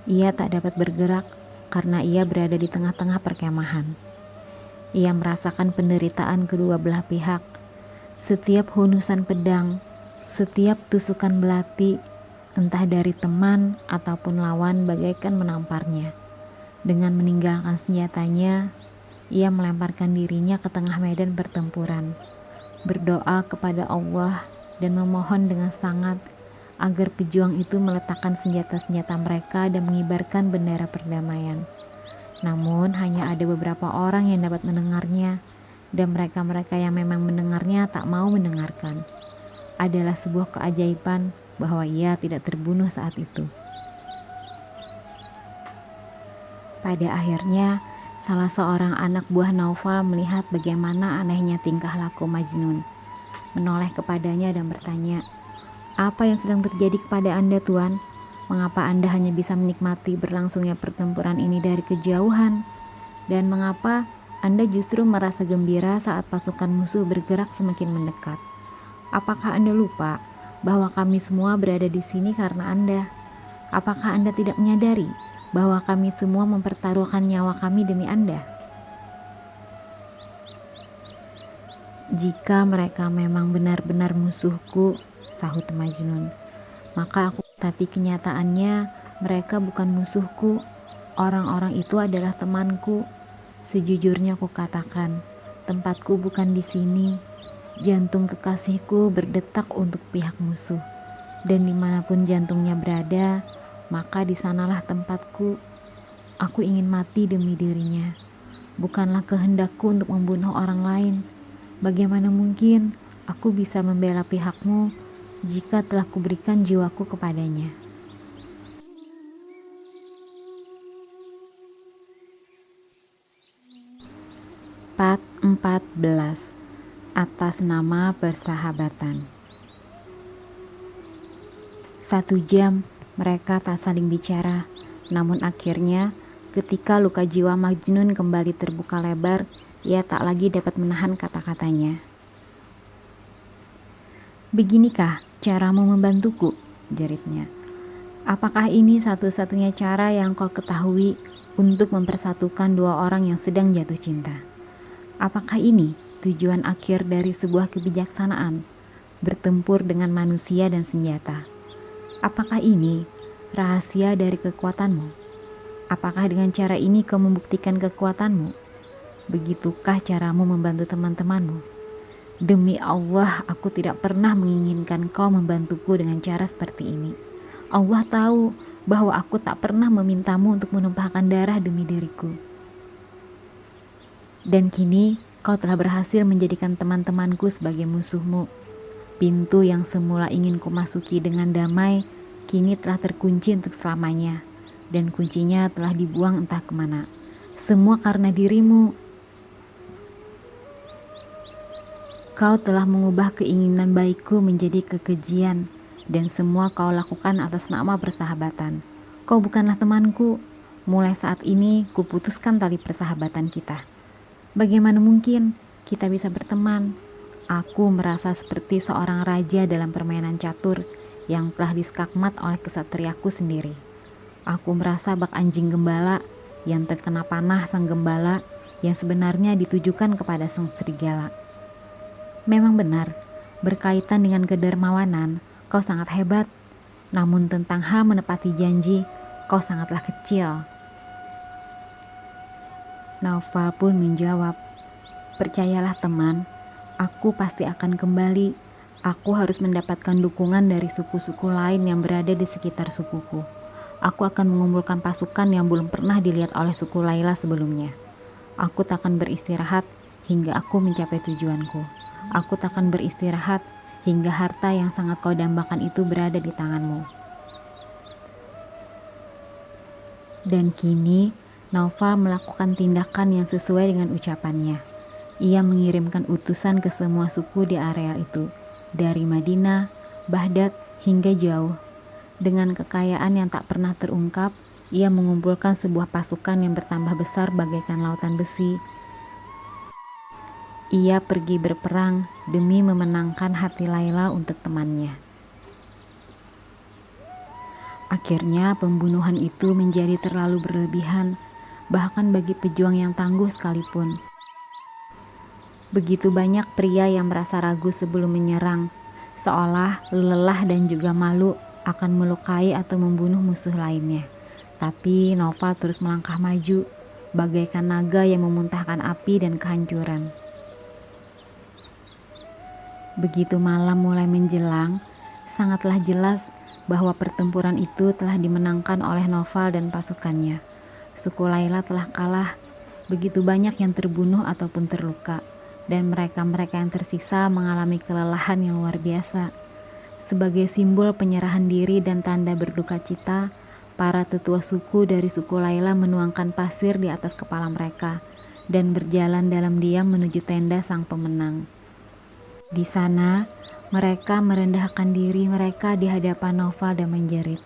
Ia tak dapat bergerak karena ia berada di tengah-tengah perkemahan. Ia merasakan penderitaan kedua belah pihak. Setiap hunusan pedang, setiap tusukan belati, entah dari teman ataupun lawan, bagaikan menamparnya. Dengan meninggalkan senjatanya, ia melemparkan dirinya ke tengah medan pertempuran, berdoa kepada Allah dan memohon dengan sangat agar pejuang itu meletakkan senjata-senjata mereka dan mengibarkan bendera perdamaian. Namun hanya ada beberapa orang yang dapat mendengarnya, dan mereka-mereka yang memang mendengarnya tak mau mendengarkan. Adalah sebuah keajaiban bahwa ia tidak terbunuh saat itu. Pada akhirnya, salah seorang anak buah Naufal melihat bagaimana anehnya tingkah laku Majnun. Menoleh kepadanya dan bertanya, "Apa yang sedang terjadi kepada Anda, Tuan? Mengapa Anda hanya bisa menikmati berlangsungnya pertempuran ini dari kejauhan? Dan mengapa Anda justru merasa gembira saat pasukan musuh bergerak semakin mendekat? Apakah Anda lupa bahwa kami semua berada di sini karena Anda? Apakah Anda tidak menyadari bahwa kami semua mempertaruhkan nyawa kami demi Anda?" "Jika mereka memang benar-benar musuhku," sahut Majnun, tapi kenyataannya mereka bukan musuhku. Orang-orang itu adalah temanku. Sejujurnya aku katakan, tempatku bukan di sini. Jantung kekasihku berdetak untuk pihak musuh, dan dimanapun jantungnya berada, maka di sanalah tempatku. Aku ingin mati demi dirinya. Bukanlah kehendakku untuk membunuh orang lain. Bagaimana mungkin aku bisa membela pihakmu jika telah kuberikan jiwaku kepadanya?" 14. Atas nama persahabatan. 1 jam mereka tak saling bicara, namun akhirnya ketika luka jiwa Majnun kembali terbuka lebar, ia tak lagi dapat menahan kata-katanya. "Beginikah caramu membantuku?" jeritnya. "Apakah ini satu-satunya cara yang kau ketahui untuk mempersatukan dua orang yang sedang jatuh cinta? Apakah ini tujuan akhir dari sebuah kebijaksanaan, bertempur dengan manusia dan senjata? Apakah ini rahasia dari kekuatanmu? Apakah dengan cara ini kau membuktikan kekuatanmu? Begitukah caramu membantu teman-temanmu? Demi Allah, aku tidak pernah menginginkan kau membantuku dengan cara seperti ini. Allah tahu bahwa aku tak pernah memintamu untuk menumpahkan darah demi diriku. Dan kini kau telah berhasil menjadikan teman-temanku sebagai musuhmu. Pintu yang semula ingin kumasuki dengan damai, kini telah terkunci untuk selamanya, dan kuncinya telah dibuang entah kemana. Semua karena dirimu. Kau telah mengubah keinginan baikku menjadi kekejian, dan semua kau lakukan atas nama persahabatan. Kau bukanlah temanku. Mulai saat ini, kuputuskan tali persahabatan kita. Bagaimana mungkin kita bisa berteman? Aku merasa seperti seorang raja dalam permainan catur yang telah diskakmat oleh kesatriaku sendiri. Aku merasa bak anjing gembala yang terkena panah sang gembala yang sebenarnya ditujukan kepada sang serigala. Memang benar, berkaitan dengan kedermawanan, kau sangat hebat. Namun tentang hal menepati janji, kau sangatlah kecil. Naufal pun menjawab, "Percayalah teman, aku pasti akan kembali. Aku harus mendapatkan dukungan dari suku-suku lain yang berada di sekitar sukuku. Aku akan mengumpulkan pasukan yang belum pernah dilihat oleh suku Laila sebelumnya. Aku tak akan beristirahat hingga aku mencapai tujuanku. Aku tak akan beristirahat hingga harta yang sangat kau dambakan itu berada di tanganmu." Dan kini Naufal melakukan tindakan yang sesuai dengan ucapannya. Ia mengirimkan utusan ke semua suku di area itu, dari Madinah, Baghdad hingga jauh. Dengan kekayaan yang tak pernah terungkap, Ia mengumpulkan sebuah pasukan yang bertambah besar bagaikan lautan besi. Ia pergi berperang demi memenangkan hati Laila untuk temannya. Akhirnya pembunuhan itu menjadi terlalu berlebihan, bahkan bagi pejuang yang tangguh sekalipun. Begitu banyak pria yang merasa ragu sebelum menyerang, seolah lelah dan juga malu akan melukai atau membunuh musuh lainnya. Tapi Noval terus melangkah maju, bagaikan naga yang memuntahkan api dan kehancuran. Begitu malam mulai menjelang, sangatlah jelas bahwa pertempuran itu telah dimenangkan oleh Noval dan pasukannya. Suku Laila telah kalah, begitu banyak yang terbunuh ataupun terluka, dan mereka-mereka yang tersisa mengalami kelelahan yang luar biasa. Sebagai simbol penyerahan diri dan tanda berduka cita, para tetua suku dari suku Laila menuangkan pasir di atas kepala mereka dan berjalan dalam diam menuju tenda sang pemenang. Di sana, mereka merendahkan diri mereka di hadapan Noval dan menjerit,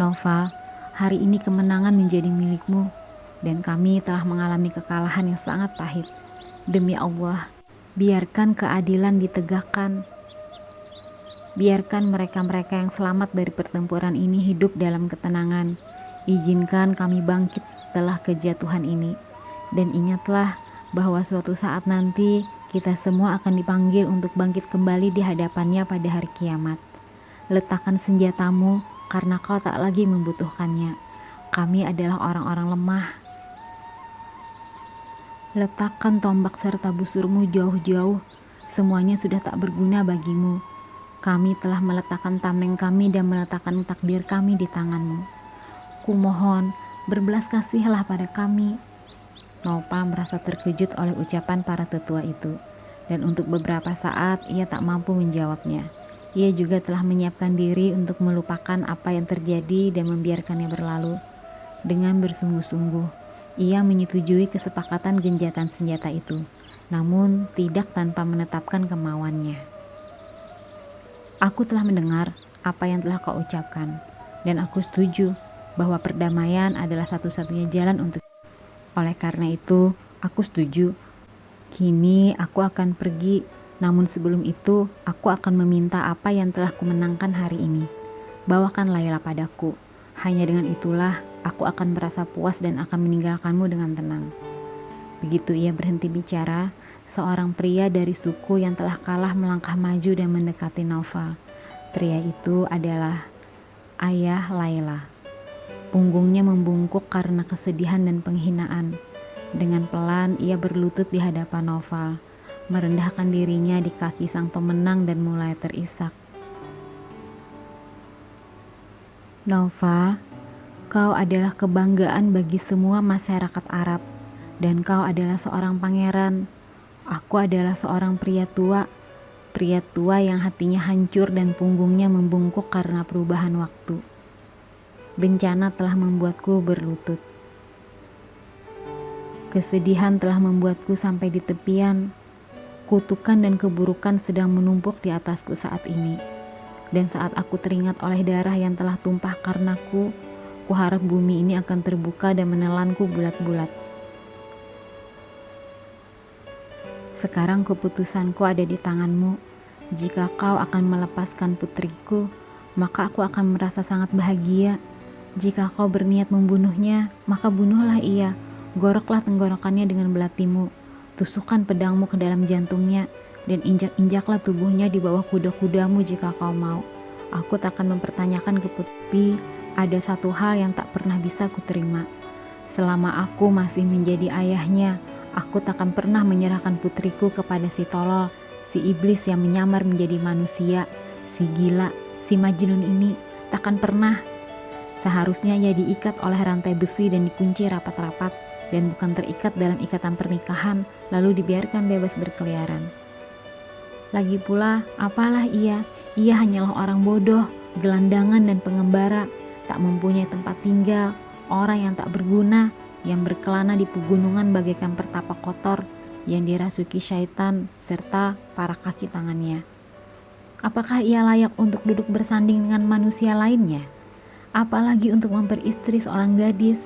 "Noval, hari ini kemenangan menjadi milikmu, dan kami telah mengalami kekalahan yang sangat pahit. Demi Allah, biarkan keadilan ditegakkan. Biarkan mereka-mereka yang selamat dari pertempuran ini hidup dalam ketenangan. Izinkan kami bangkit setelah kejatuhan ini. Dan ingatlah bahwa suatu saat nanti kita semua akan dipanggil untuk bangkit kembali di hadapannya pada hari kiamat. Letakkan senjatamu karena kau tak lagi membutuhkannya. Kami adalah orang-orang lemah. Letakkan tombak serta busurmu jauh-jauh. Semuanya sudah tak berguna bagimu. Kami telah meletakkan tameng kami dan meletakkan takdir kami di tanganmu. Kumohon, berbelas kasihlah pada kami." Noval merasa terkejut oleh ucapan para tetua itu, dan untuk beberapa saat ia tak mampu menjawabnya. Ia juga telah menyiapkan diri untuk melupakan apa yang terjadi dan membiarkannya berlalu. Dengan bersungguh-sungguh, ia menyetujui kesepakatan genjatan senjata itu, namun tidak tanpa menetapkan kemauannya. "Aku telah mendengar apa yang telah kau ucapkan, dan aku setuju bahwa perdamaian adalah satu-satunya jalan untuk. Oleh karena itu, aku setuju. Kini aku akan pergi, namun sebelum itu aku akan meminta apa yang telah kumenangkan hari ini. Bawakan Laila padaku. Hanya dengan itulah aku akan merasa puas dan akan meninggalkanmu dengan tenang." Begitu ia berhenti bicara, seorang pria dari suku yang telah kalah melangkah maju dan mendekati Noval. Pria itu adalah ayah Laila. Punggungnya membungkuk karena kesedihan dan penghinaan. Dengan pelan ia berlutut di hadapan Noval, merendahkan dirinya di kaki sang pemenang dan mulai terisak. "Noval, kau adalah kebanggaan bagi semua masyarakat Arab, dan kau adalah seorang pangeran. Aku adalah seorang pria tua yang hatinya hancur dan punggungnya membungkuk karena perubahan waktu. Bencana telah membuatku berlutut. Kesedihan telah membuatku sampai di tepian. Kutukan dan keburukan sedang menumpuk di atasku saat ini. Dan saat aku teringat oleh darah yang telah tumpah karenaku, kuharap bumi ini akan terbuka dan menelanku bulat-bulat. Sekarang keputusanku ada di tanganmu. Jika kau akan melepaskan putriku, maka aku akan merasa sangat bahagia. Jika kau berniat membunuhnya, maka bunuhlah ia. Goroklah tenggorokannya dengan belatimu. Tusukkan pedangmu ke dalam jantungnya, dan injak-injaklah tubuhnya di bawah kuda-kudamu jika kau mau. Aku tak akan mempertanyakan tapi ada satu hal yang tak pernah bisa kuterima. Selama aku masih menjadi ayahnya, aku tak akan pernah menyerahkan putriku kepada si tolol, si iblis yang menyamar menjadi manusia, si gila, si Majnun ini. Takkan pernah. Seharusnya ia diikat oleh rantai besi dan dikunci rapat-rapat, dan bukan terikat dalam ikatan pernikahan lalu dibiarkan bebas berkeliaran. Lagi pula, apalah ia? Ia hanyalah orang bodoh, gelandangan dan pengembara, tak mempunyai tempat tinggal, orang yang tak berguna, yang berkelana di pegunungan bagaikan pertapa kotor yang dirasuki syaitan serta para kaki tangannya. Apakah ia layak untuk duduk bersanding dengan manusia lainnya? apalagi untuk memperistri seorang gadis.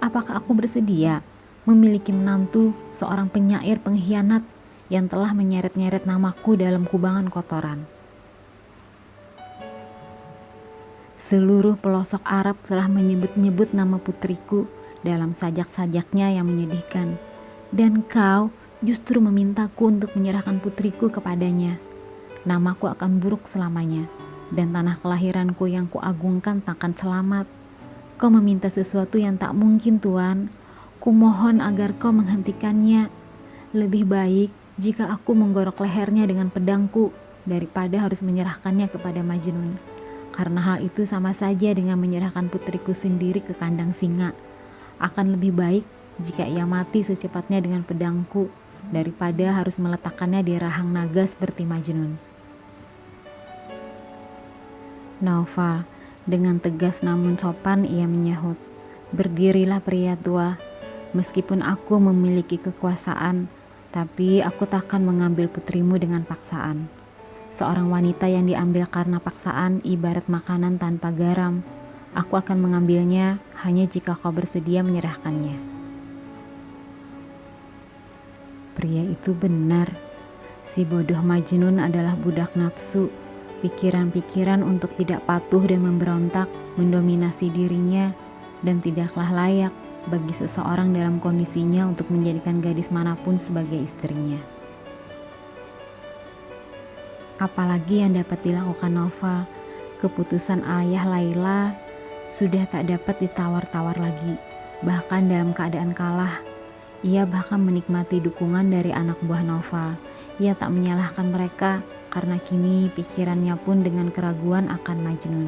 Apakah aku bersedia memiliki menantu seorang penyair pengkhianat yang telah menyeret-nyeret namaku dalam kubangan kotoran? Seluruh pelosok Arab telah menyebut-nyebut nama putriku dalam sajak-sajaknya yang menyedihkan. Dan kau justru memintaku untuk menyerahkan putriku kepadanya. Namaku akan buruk selamanya, dan tanah kelahiranku yang kuagungkan takkan selamat. Kau meminta sesuatu yang tak mungkin, Tuan. Kumohon agar kau menghentikannya. Lebih baik jika aku menggorok lehernya dengan pedangku daripada harus menyerahkannya kepada Majnun. Karena hal itu sama saja dengan menyerahkan putriku sendiri ke kandang singa. Akan lebih baik jika ia mati secepatnya dengan pedangku daripada harus meletakkannya di rahang naga seperti Majnun. Naufal dengan tegas namun sopan ia menyahut, "Berdirilah pria tua. Meskipun aku memiliki kekuasaan, tapi aku takkan mengambil putrimu dengan paksaan. Seorang wanita yang diambil karena paksaan ibarat makanan tanpa garam. Aku akan mengambilnya hanya jika kau bersedia menyerahkannya." Pria itu benar. Si bodoh Majnun adalah budak nafsu. Pikiran-pikiran untuk tidak patuh dan memberontak mendominasi dirinya, dan tidaklah layak bagi seseorang dalam kondisinya untuk menjadikan gadis manapun sebagai istrinya. Apalagi yang dapat dilakukan Naufal. Keputusan ayah Laila sudah tak dapat ditawar-tawar lagi. Bahkan dalam keadaan kalah, ia bahkan menikmati dukungan dari anak buah Naufal. Ia tak menyalahkan mereka karena kini pikirannya pun dengan keraguan akan Majnun.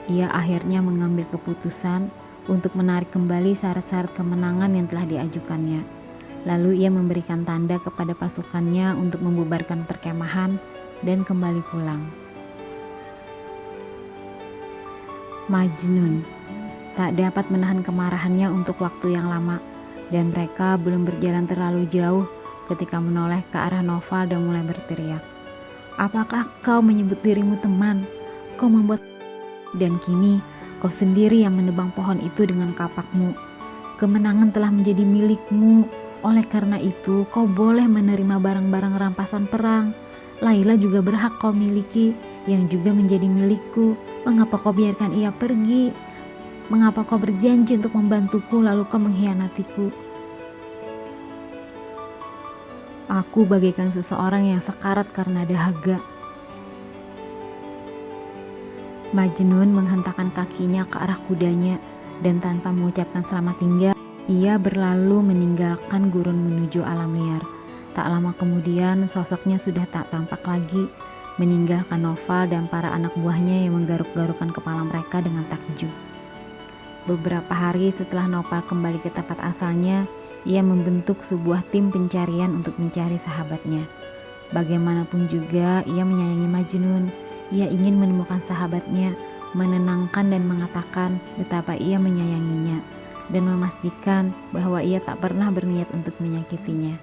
Ia akhirnya mengambil keputusan untuk menarik kembali syarat-syarat kemenangan yang telah diajukannya. Lalu ia memberikan tanda kepada pasukannya untuk membubarkan perkemahan dan kembali pulang. Majnun tak dapat menahan kemarahannya untuk waktu yang lama, dan mereka belum berjalan terlalu jauh ketika menoleh ke arah Naufal dan mulai berteriak, "Apakah kau menyebut dirimu teman? Kau membuat dan kini kau sendiri yang menebang pohon itu dengan kapakmu. Kemenangan telah menjadi milikmu. Oleh karena itu kau boleh menerima barang-barang rampasan perang. Laila juga berhak kau miliki, yang juga menjadi milikku. Mengapa kau biarkan ia pergi? Mengapa kau berjanji untuk membantuku lalu kau mengkhianatiku?" Aku bagaikan seseorang yang sekarat karena dahaga. Majnun menghentakkan kakinya ke arah kudanya, dan tanpa mengucapkan selamat tinggal, ia berlalu meninggalkan gurun menuju alam liar. Tak lama kemudian sosoknya sudah tak tampak lagi, meninggalkan Naufal dan para anak buahnya yang menggaruk-garukan kepala mereka dengan takjub. Beberapa hari setelah Naufal kembali ke tempat asalnya, ia membentuk sebuah tim pencarian untuk mencari sahabatnya. Bagaimanapun juga ia menyayangi Majnun. Ia ingin menemukan sahabatnya, menenangkan dan mengatakan betapa ia menyayanginya, dan memastikan bahwa ia tak pernah berniat untuk menyakitinya.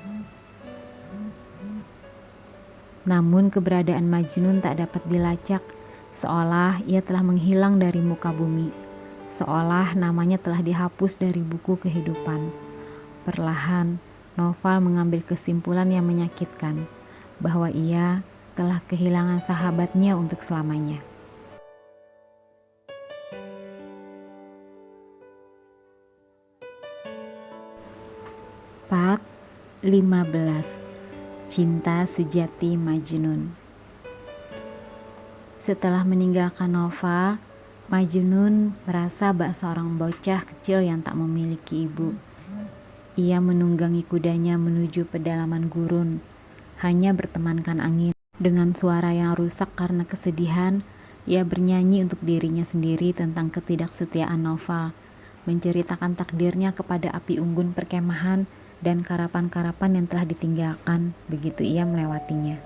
Namun keberadaan Majnun tak dapat dilacak, seolah ia telah menghilang dari muka bumi, seolah namanya telah dihapus dari buku kehidupan. Perlahan, Naufal mengambil kesimpulan yang menyakitkan, bahwa ia telah kehilangan sahabatnya untuk selamanya. Part 15. Cinta sejati Majnun. Setelah meninggalkan Naufal, Majnun merasa bak seorang bocah kecil yang tak memiliki ibu. Ia menunggangi kudanya menuju pedalaman gurun, hanya bertemankan angin. Dengan suara yang rusak karena kesedihan, ia bernyanyi untuk dirinya sendiri tentang ketidaksetiaan Naufal, menceritakan takdirnya kepada api unggun perkemahan dan karapan-karapan yang telah ditinggalkan begitu ia melewatinya.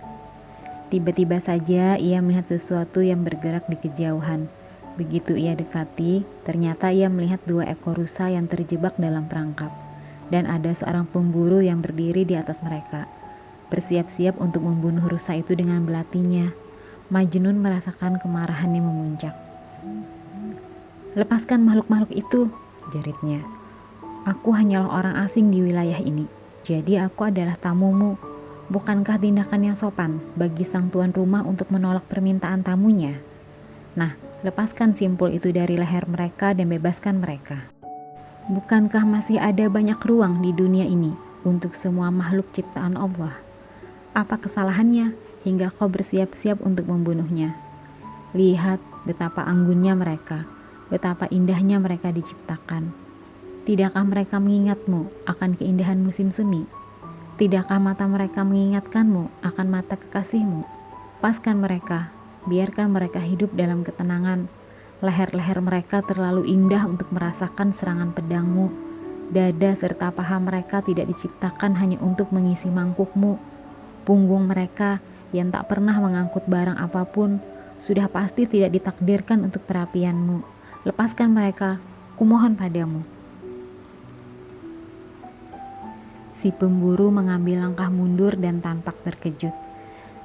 Tiba-tiba saja ia melihat sesuatu yang bergerak di kejauhan. Begitu ia dekati, ternyata ia melihat 2 ekor rusa yang terjebak dalam perangkap, dan ada seorang pemburu yang berdiri di atas mereka, bersiap-siap untuk membunuh rusa itu dengan belatinya. Majnun merasakan kemarahan yang memuncak. "Lepaskan makhluk-makhluk itu," jeritnya. "Aku hanyalah orang asing di wilayah ini, jadi aku adalah tamumu. Bukankah tindakan yang sopan bagi sang tuan rumah untuk menolak permintaan tamunya? Nah, lepaskan simpul itu dari leher mereka dan bebaskan mereka. Bukankah masih ada banyak ruang di dunia ini untuk semua makhluk ciptaan Allah? Apa kesalahannya hingga kau bersiap-siap untuk membunuhnya? Lihat betapa anggunnya mereka, betapa indahnya mereka diciptakan. Tidakkah mereka mengingatmu akan keindahan musim semi? Tidakkah mata mereka mengingatkanmu akan mata kekasihmu? Lepaskan mereka, biarkan mereka hidup dalam ketenangan. Leher-leher mereka terlalu indah untuk merasakan serangan pedangmu. Dada serta paha mereka tidak diciptakan hanya untuk mengisi mangkukmu. Punggung mereka yang tak pernah mengangkut barang apapun sudah pasti tidak ditakdirkan untuk perapianmu. Lepaskan mereka, kumohon padamu." Si pemburu mengambil langkah mundur dan tampak terkejut.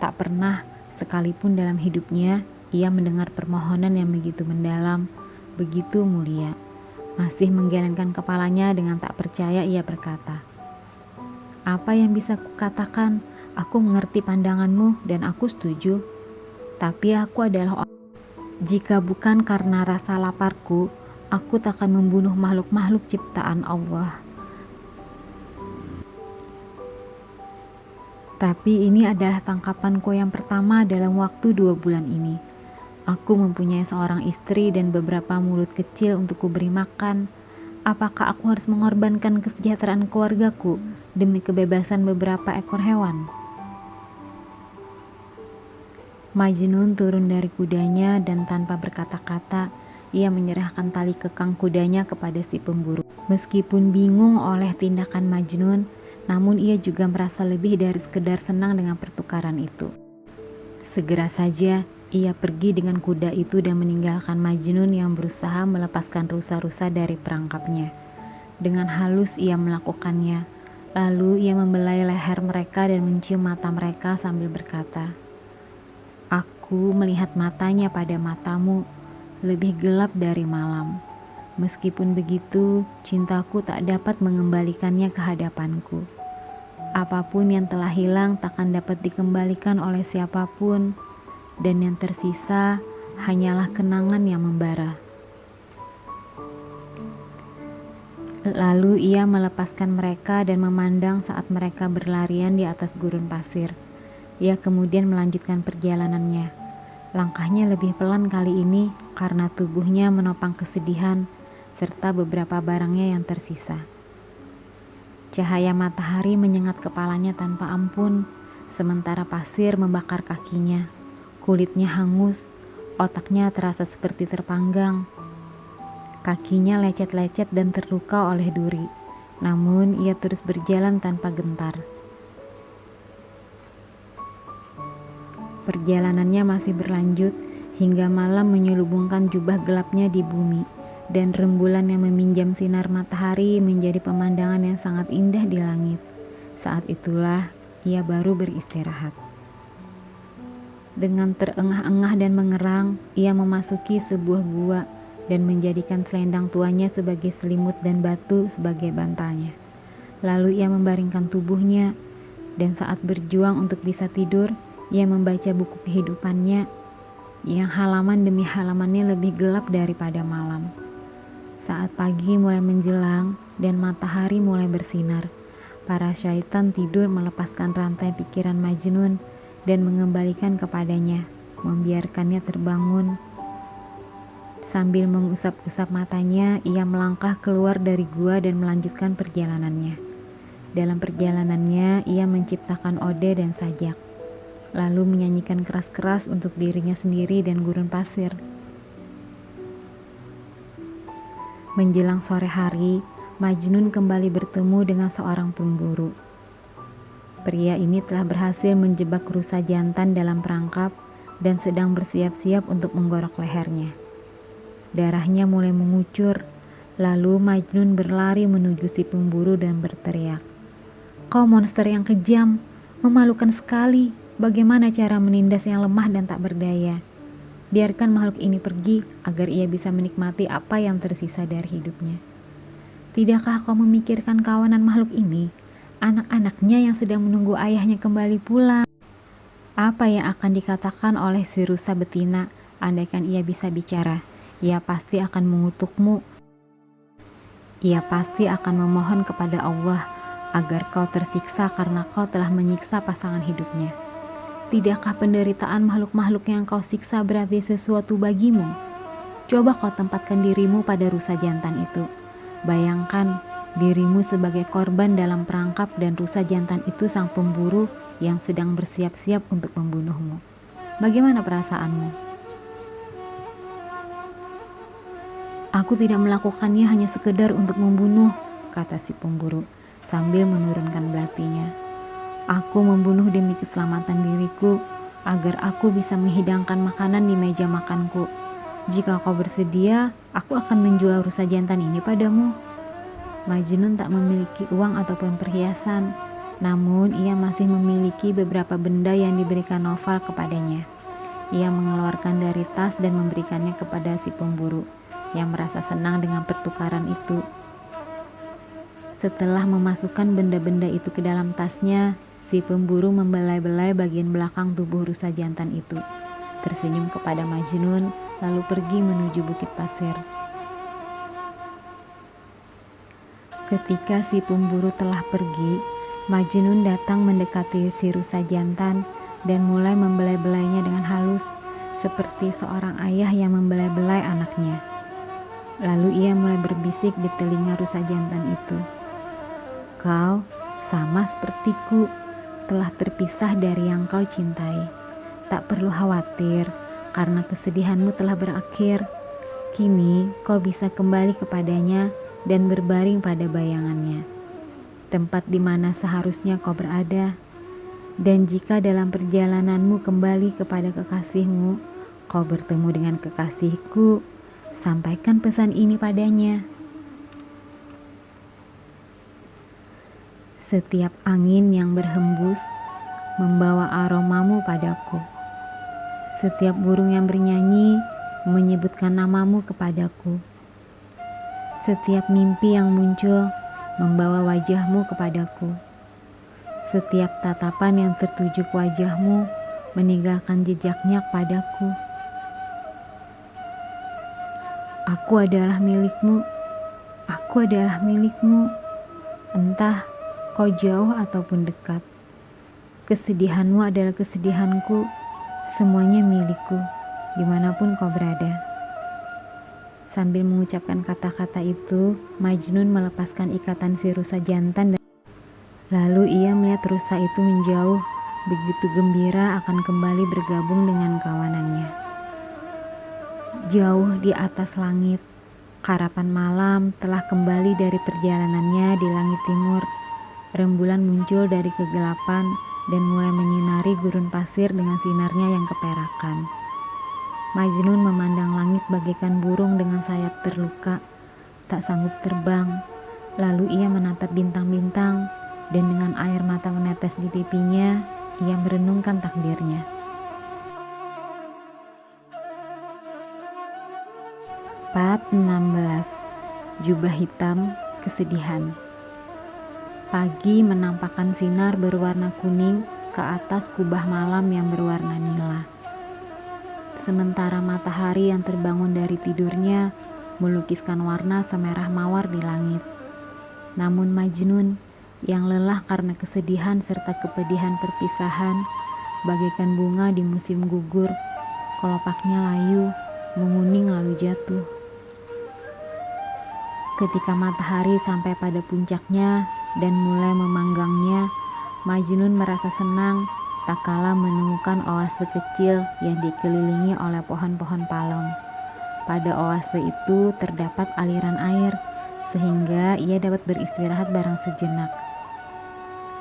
Tak pernah sekalipun dalam hidupnya ia mendengar permohonan yang begitu mendalam, begitu mulia. Masih menggelengkan kepalanya dengan tak percaya, ia berkata, "Apa yang bisa kukatakan? Aku mengerti pandanganmu dan aku setuju. Tapi aku adalah orang. Jika bukan karena rasa laparku, aku takkan membunuh makhluk-makhluk ciptaan Allah. Tapi ini adalah tangkapanku yang pertama dalam waktu 2 bulan ini. Aku mempunyai seorang istri dan beberapa mulut kecil untuk kuberi makan. Apakah aku harus mengorbankan kesejahteraan keluargaku demi kebebasan beberapa ekor hewan?" Majnun turun dari kudanya dan tanpa berkata-kata, ia menyerahkan tali kekang kudanya kepada si pemburu. Meskipun bingung oleh tindakan Majnun, namun ia juga merasa lebih dari sekedar senang dengan pertukaran itu. Segera saja ia pergi dengan kuda itu dan meninggalkan Majnun yang berusaha melepaskan rusa-rusa dari perangkapnya. Dengan halus ia melakukannya, lalu ia membelai leher mereka dan mencium mata mereka sambil berkata, "Aku melihat matanya pada matamu, lebih gelap dari malam. Meskipun begitu, cintaku tak dapat mengembalikannya ke hadapanku. Apapun yang telah hilang takkan dapat dikembalikan oleh siapapun, dan yang tersisa hanyalah kenangan yang membara." Lalu ia melepaskan mereka dan memandang saat mereka berlarian di atas gurun pasir. Ia kemudian melanjutkan perjalanannya. Langkahnya lebih pelan kali ini karena tubuhnya menopang kesedihan serta beberapa barangnya yang tersisa. Cahaya matahari menyengat kepalanya tanpa ampun, sementara pasir membakar kakinya. Kulitnya hangus, otaknya terasa seperti terpanggang. Kakinya lecet-lecet dan terluka oleh duri, namun ia terus berjalan tanpa gentar. Perjalanannya masih berlanjut hingga malam menyelubungkan jubah gelapnya di bumi, dan rembulan yang meminjam sinar matahari menjadi pemandangan yang sangat indah di langit. Saat itulah ia baru beristirahat. Dengan terengah-engah dan mengerang, ia memasuki sebuah gua dan menjadikan selendang tuanya sebagai selimut dan batu sebagai bantalnya. Lalu ia membaringkan tubuhnya, dan saat berjuang untuk bisa tidur, ia membaca buku kehidupannya yang halaman demi halamannya lebih gelap daripada malam. Saat pagi mulai menjelang dan matahari mulai bersinar, para syaitan tidur melepaskan rantai pikiran Majnun dan mengembalikan kepadanya, membiarkannya terbangun. Sambil mengusap-usap matanya, ia melangkah keluar dari gua dan melanjutkan perjalanannya. Dalam perjalanannya, ia menciptakan ode dan sajak, lalu menyanyikan keras-keras untuk dirinya sendiri dan gurun pasir. Menjelang sore hari, Majnun kembali bertemu dengan seorang pemburu. Pria ini telah berhasil menjebak rusa jantan dalam perangkap dan sedang bersiap-siap untuk menggorok lehernya. Darahnya mulai mengucur, lalu Majnun berlari menuju si pemburu dan berteriak, "Kau monster yang kejam, memalukan sekali. Bagaimana cara menindas yang lemah dan tak berdaya?" Biarkan makhluk ini pergi agar ia bisa menikmati apa yang tersisa dari hidupnya. Tidakkah kau memikirkan kawanan makhluk ini, anak-anaknya yang sedang menunggu ayahnya kembali pulang? Apa yang akan dikatakan oleh si rusa betina andaikan ia bisa bicara? Ia pasti akan mengutukmu. Ia pasti akan memohon kepada Allah agar kau tersiksa karena kau telah menyiksa pasangan hidupnya. Tidakkah penderitaan makhluk-makhluk yang kau siksa berarti sesuatu bagimu? Coba kau tempatkan dirimu pada rusa jantan itu. Bayangkan dirimu sebagai korban dalam perangkap dan rusa jantan itu sang pemburu yang sedang bersiap-siap untuk membunuhmu. Bagaimana perasaanmu? Aku tidak melakukannya hanya sekedar untuk membunuh, kata si pemburu sambil menurunkan belatinya. Aku membunuh demi keselamatan diriku, agar aku bisa menghidangkan makanan di meja makanku. Jika kau bersedia, aku akan menjual rusa jantan ini padamu. Majnun tak memiliki uang ataupun perhiasan, namun ia masih memiliki beberapa benda yang diberikan Noval kepadanya. Ia mengeluarkan dari tas dan memberikannya kepada si pemburu, yang merasa senang dengan pertukaran itu. Setelah memasukkan benda-benda itu ke dalam tasnya, si pemburu membelai-belai bagian belakang tubuh rusa jantan itu, tersenyum kepada Majnun, lalu pergi menuju bukit pasir. Ketika si pemburu telah pergi, Majnun datang mendekati si rusa jantan dan mulai membelai-belainya dengan halus, seperti seorang ayah yang membelai-belai anaknya. Lalu ia mulai berbisik di telinga rusa jantan itu. Kau sama sepertiku, telah terpisah dari yang kau cintai. Tak perlu khawatir, karena kesedihanmu telah berakhir. Kini kau bisa kembali kepadanya dan berbaring pada bayangannya, tempat di mana seharusnya kau berada. Dan jika dalam perjalananmu kembali kepada kekasihmu, kau bertemu dengan kekasihku, sampaikan pesan ini padanya. Setiap angin yang berhembus membawa aromamu padaku. Setiap burung yang bernyanyi menyebutkan namamu kepadaku. Setiap mimpi yang muncul membawa wajahmu kepadaku. Setiap tatapan yang tertuju ke wajahmu meninggalkan jejaknya padaku. Aku adalah milikmu, aku adalah milikmu, entah kau jauh ataupun dekat. Kesedihanmu adalah kesedihanku, semuanya milikku, dimanapun kau berada. Sambil mengucapkan kata-kata itu, Majnun melepaskan ikatan si rusa jantan, dan lalu ia melihat rusa itu menjauh, begitu gembira akan kembali bergabung dengan kawanannya. Jauh di atas langit, karapan malam telah kembali dari perjalanannya di langit timur. Rembulan muncul dari kegelapan dan mulai menyinari gurun pasir dengan sinarnya yang keperakan. Majnun memandang langit bagaikan burung dengan sayap terluka, tak sanggup terbang. Lalu ia menatap bintang-bintang, dan dengan air mata menetes di pipinya, ia merenungkan takdirnya. Part 16. Jubah hitam kesedihan. Pagi menampakkan sinar berwarna kuning ke atas kubah malam yang berwarna nila. Sementara matahari yang terbangun dari tidurnya melukiskan warna semerah mawar di langit. Namun Majnun yang lelah karena kesedihan serta kepedihan perpisahan, bagaikan bunga di musim gugur, kelopaknya layu, menguning lalu jatuh. Ketika matahari sampai pada puncaknya dan mulai memanggangnya, Majnun merasa senang tak kala menemukan oase kecil yang dikelilingi oleh pohon-pohon palem. Pada oase itu terdapat aliran air, sehingga ia dapat beristirahat barang sejenak.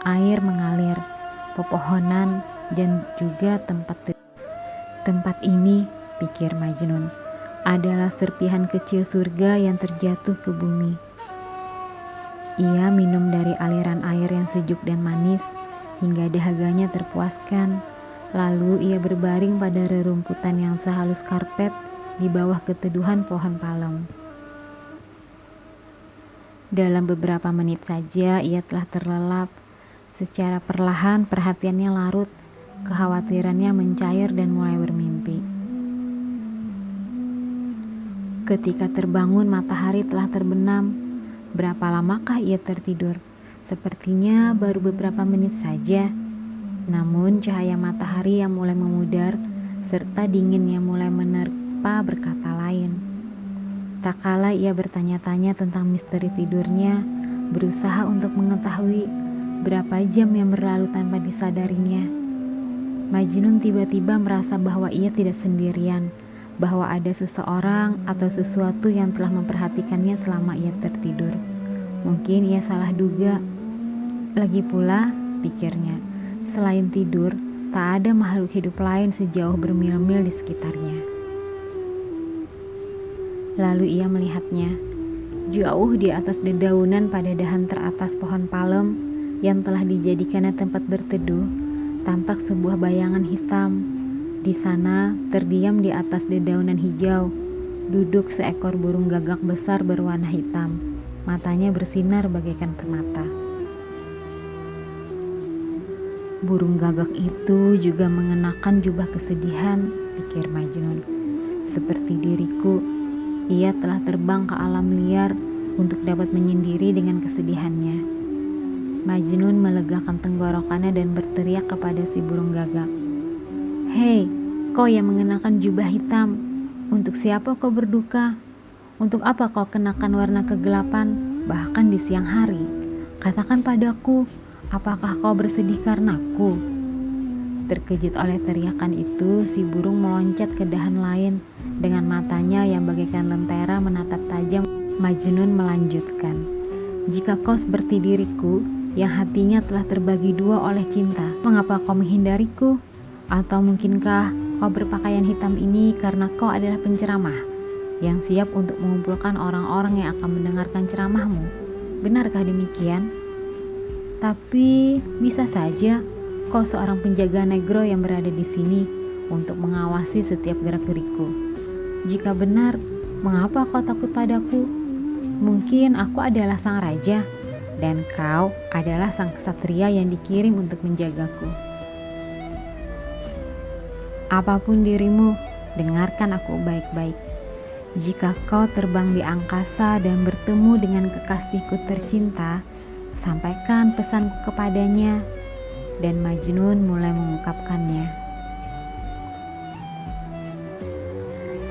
Air mengalir, pepohonan, dan juga tempat ini, pikir Majnun, adalah serpihan kecil surga yang terjatuh ke bumi. Ia minum dari aliran air yang sejuk dan manis hingga dahaganya terpuaskan, Lalu ia berbaring pada rerumputan yang sehalus karpet di bawah keteduhan pohon palem. Dalam beberapa menit saja ia telah terlelap. Secara perlahan perhatiannya larut, kekhawatirannya mencair dan mulai bermimpi. Ketika terbangun matahari telah terbenam. Berapa lamakah ia tertidur? Sepertinya baru beberapa menit saja. Namun cahaya matahari yang mulai memudar serta dingin yang mulai menerpa berkata lain. Tak kala ia bertanya-tanya tentang misteri tidurnya, berusaha untuk mengetahui berapa jam yang berlalu tanpa disadarinya. Majnun tiba-tiba merasa bahwa ia tidak sendirian, bahwa ada seseorang atau sesuatu yang telah memperhatikannya selama ia tertidur. Mungkin ia salah duga. Lagi pula, pikirnya, selain tidur, tak ada makhluk hidup lain sejauh bermil-mil di sekitarnya. Lalu ia melihatnya, jauh di atas dedaunan pada dahan teratas pohon palem yang telah dijadikannya tempat berteduh, tampak sebuah bayangan hitam. Di sana, terdiam di atas dedaunan hijau, duduk seekor burung gagak besar berwarna hitam. Matanya bersinar bagaikan permata. Burung gagak itu juga mengenakan jubah kesedihan, pikir Majnun. Seperti diriku, ia telah terbang ke alam liar untuk dapat menyendiri dengan kesedihannya. Majnun melegakan tenggorokannya dan berteriak kepada si burung gagak. Hei, kau yang mengenakan jubah hitam, untuk siapa kau berduka? Untuk apa kau kenakan warna kegelapan, bahkan di siang hari? Katakan padaku, apakah kau bersedih karenaku? Terkejut oleh teriakan itu, si burung meloncat ke dahan lain. Dengan matanya yang bagaikan lentera menatap tajam, Majnun melanjutkan. Jika kau seperti diriku, yang hatinya telah terbagi dua oleh cinta, mengapa kau menghindariku? Atau mungkinkah kau berpakaian hitam ini karena kau adalah penceramah yang siap untuk mengumpulkan orang-orang yang akan mendengarkan ceramahmu? Benarkah demikian? Tapi bisa saja kau seorang penjaga negro yang berada di sini untuk mengawasi setiap gerak-gerikku. Jika benar, mengapa kau takut padaku? Mungkin aku adalah sang raja dan kau adalah sang ksatria yang dikirim untuk menjagaku. Apapun dirimu, dengarkan aku baik-baik. Jika kau terbang di angkasa dan bertemu dengan kekasihku tercinta, sampaikan pesanku kepadanya. Dan Majnun mulai mengungkapkannya.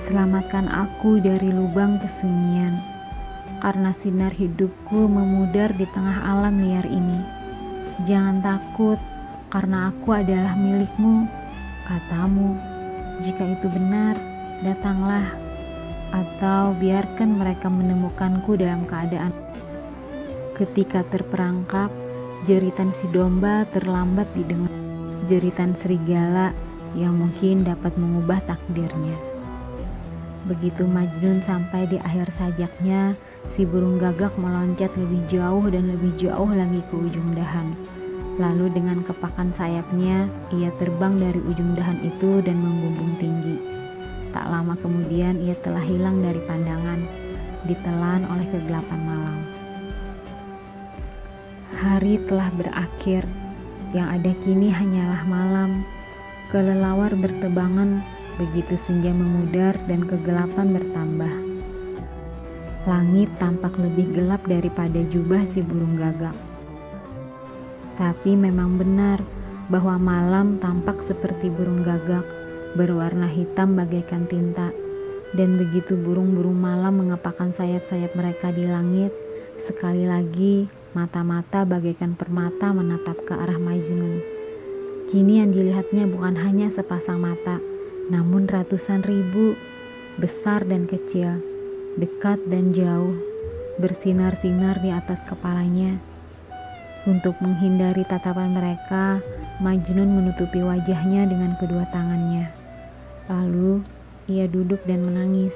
Selamatkan aku dari lubang kesunyian, karena sinar hidupku memudar di tengah alam liar ini. Jangan takut, karena aku adalah milikmu, katamu. Jika itu benar, datanglah. Atau biarkan mereka menemukanku dalam keadaan. Ketika terperangkap, jeritan si domba terlambat didengar. Jeritan serigala yang mungkin dapat mengubah takdirnya. Begitu Majnun sampai di akhir sajaknya, si burung gagak meloncat lebih jauh dan lebih jauh lagi ke ujung dahan. Lalu dengan kepakan sayapnya, ia terbang dari ujung dahan itu dan membumbung tinggi. Tak lama kemudian ia telah hilang dari pandangan, ditelan oleh kegelapan malam. Hari telah berakhir, yang ada kini hanyalah malam. Kelelawar bertebangan, begitu senja memudar dan kegelapan bertambah. Langit tampak lebih gelap daripada jubah si burung gagak. Tapi memang benar bahwa malam tampak seperti burung gagak, berwarna hitam bagaikan tinta. Dan begitu burung-burung malam mengepakkan sayap-sayap mereka di langit, sekali lagi mata-mata bagaikan permata menatap ke arah Majnun. Kini yang dilihatnya bukan hanya sepasang mata, namun ratusan ribu, besar dan kecil, dekat dan jauh, bersinar-sinar di atas kepalanya. Untuk menghindari tatapan mereka, Majnun menutupi wajahnya dengan kedua tangannya. Lalu ia duduk dan menangis.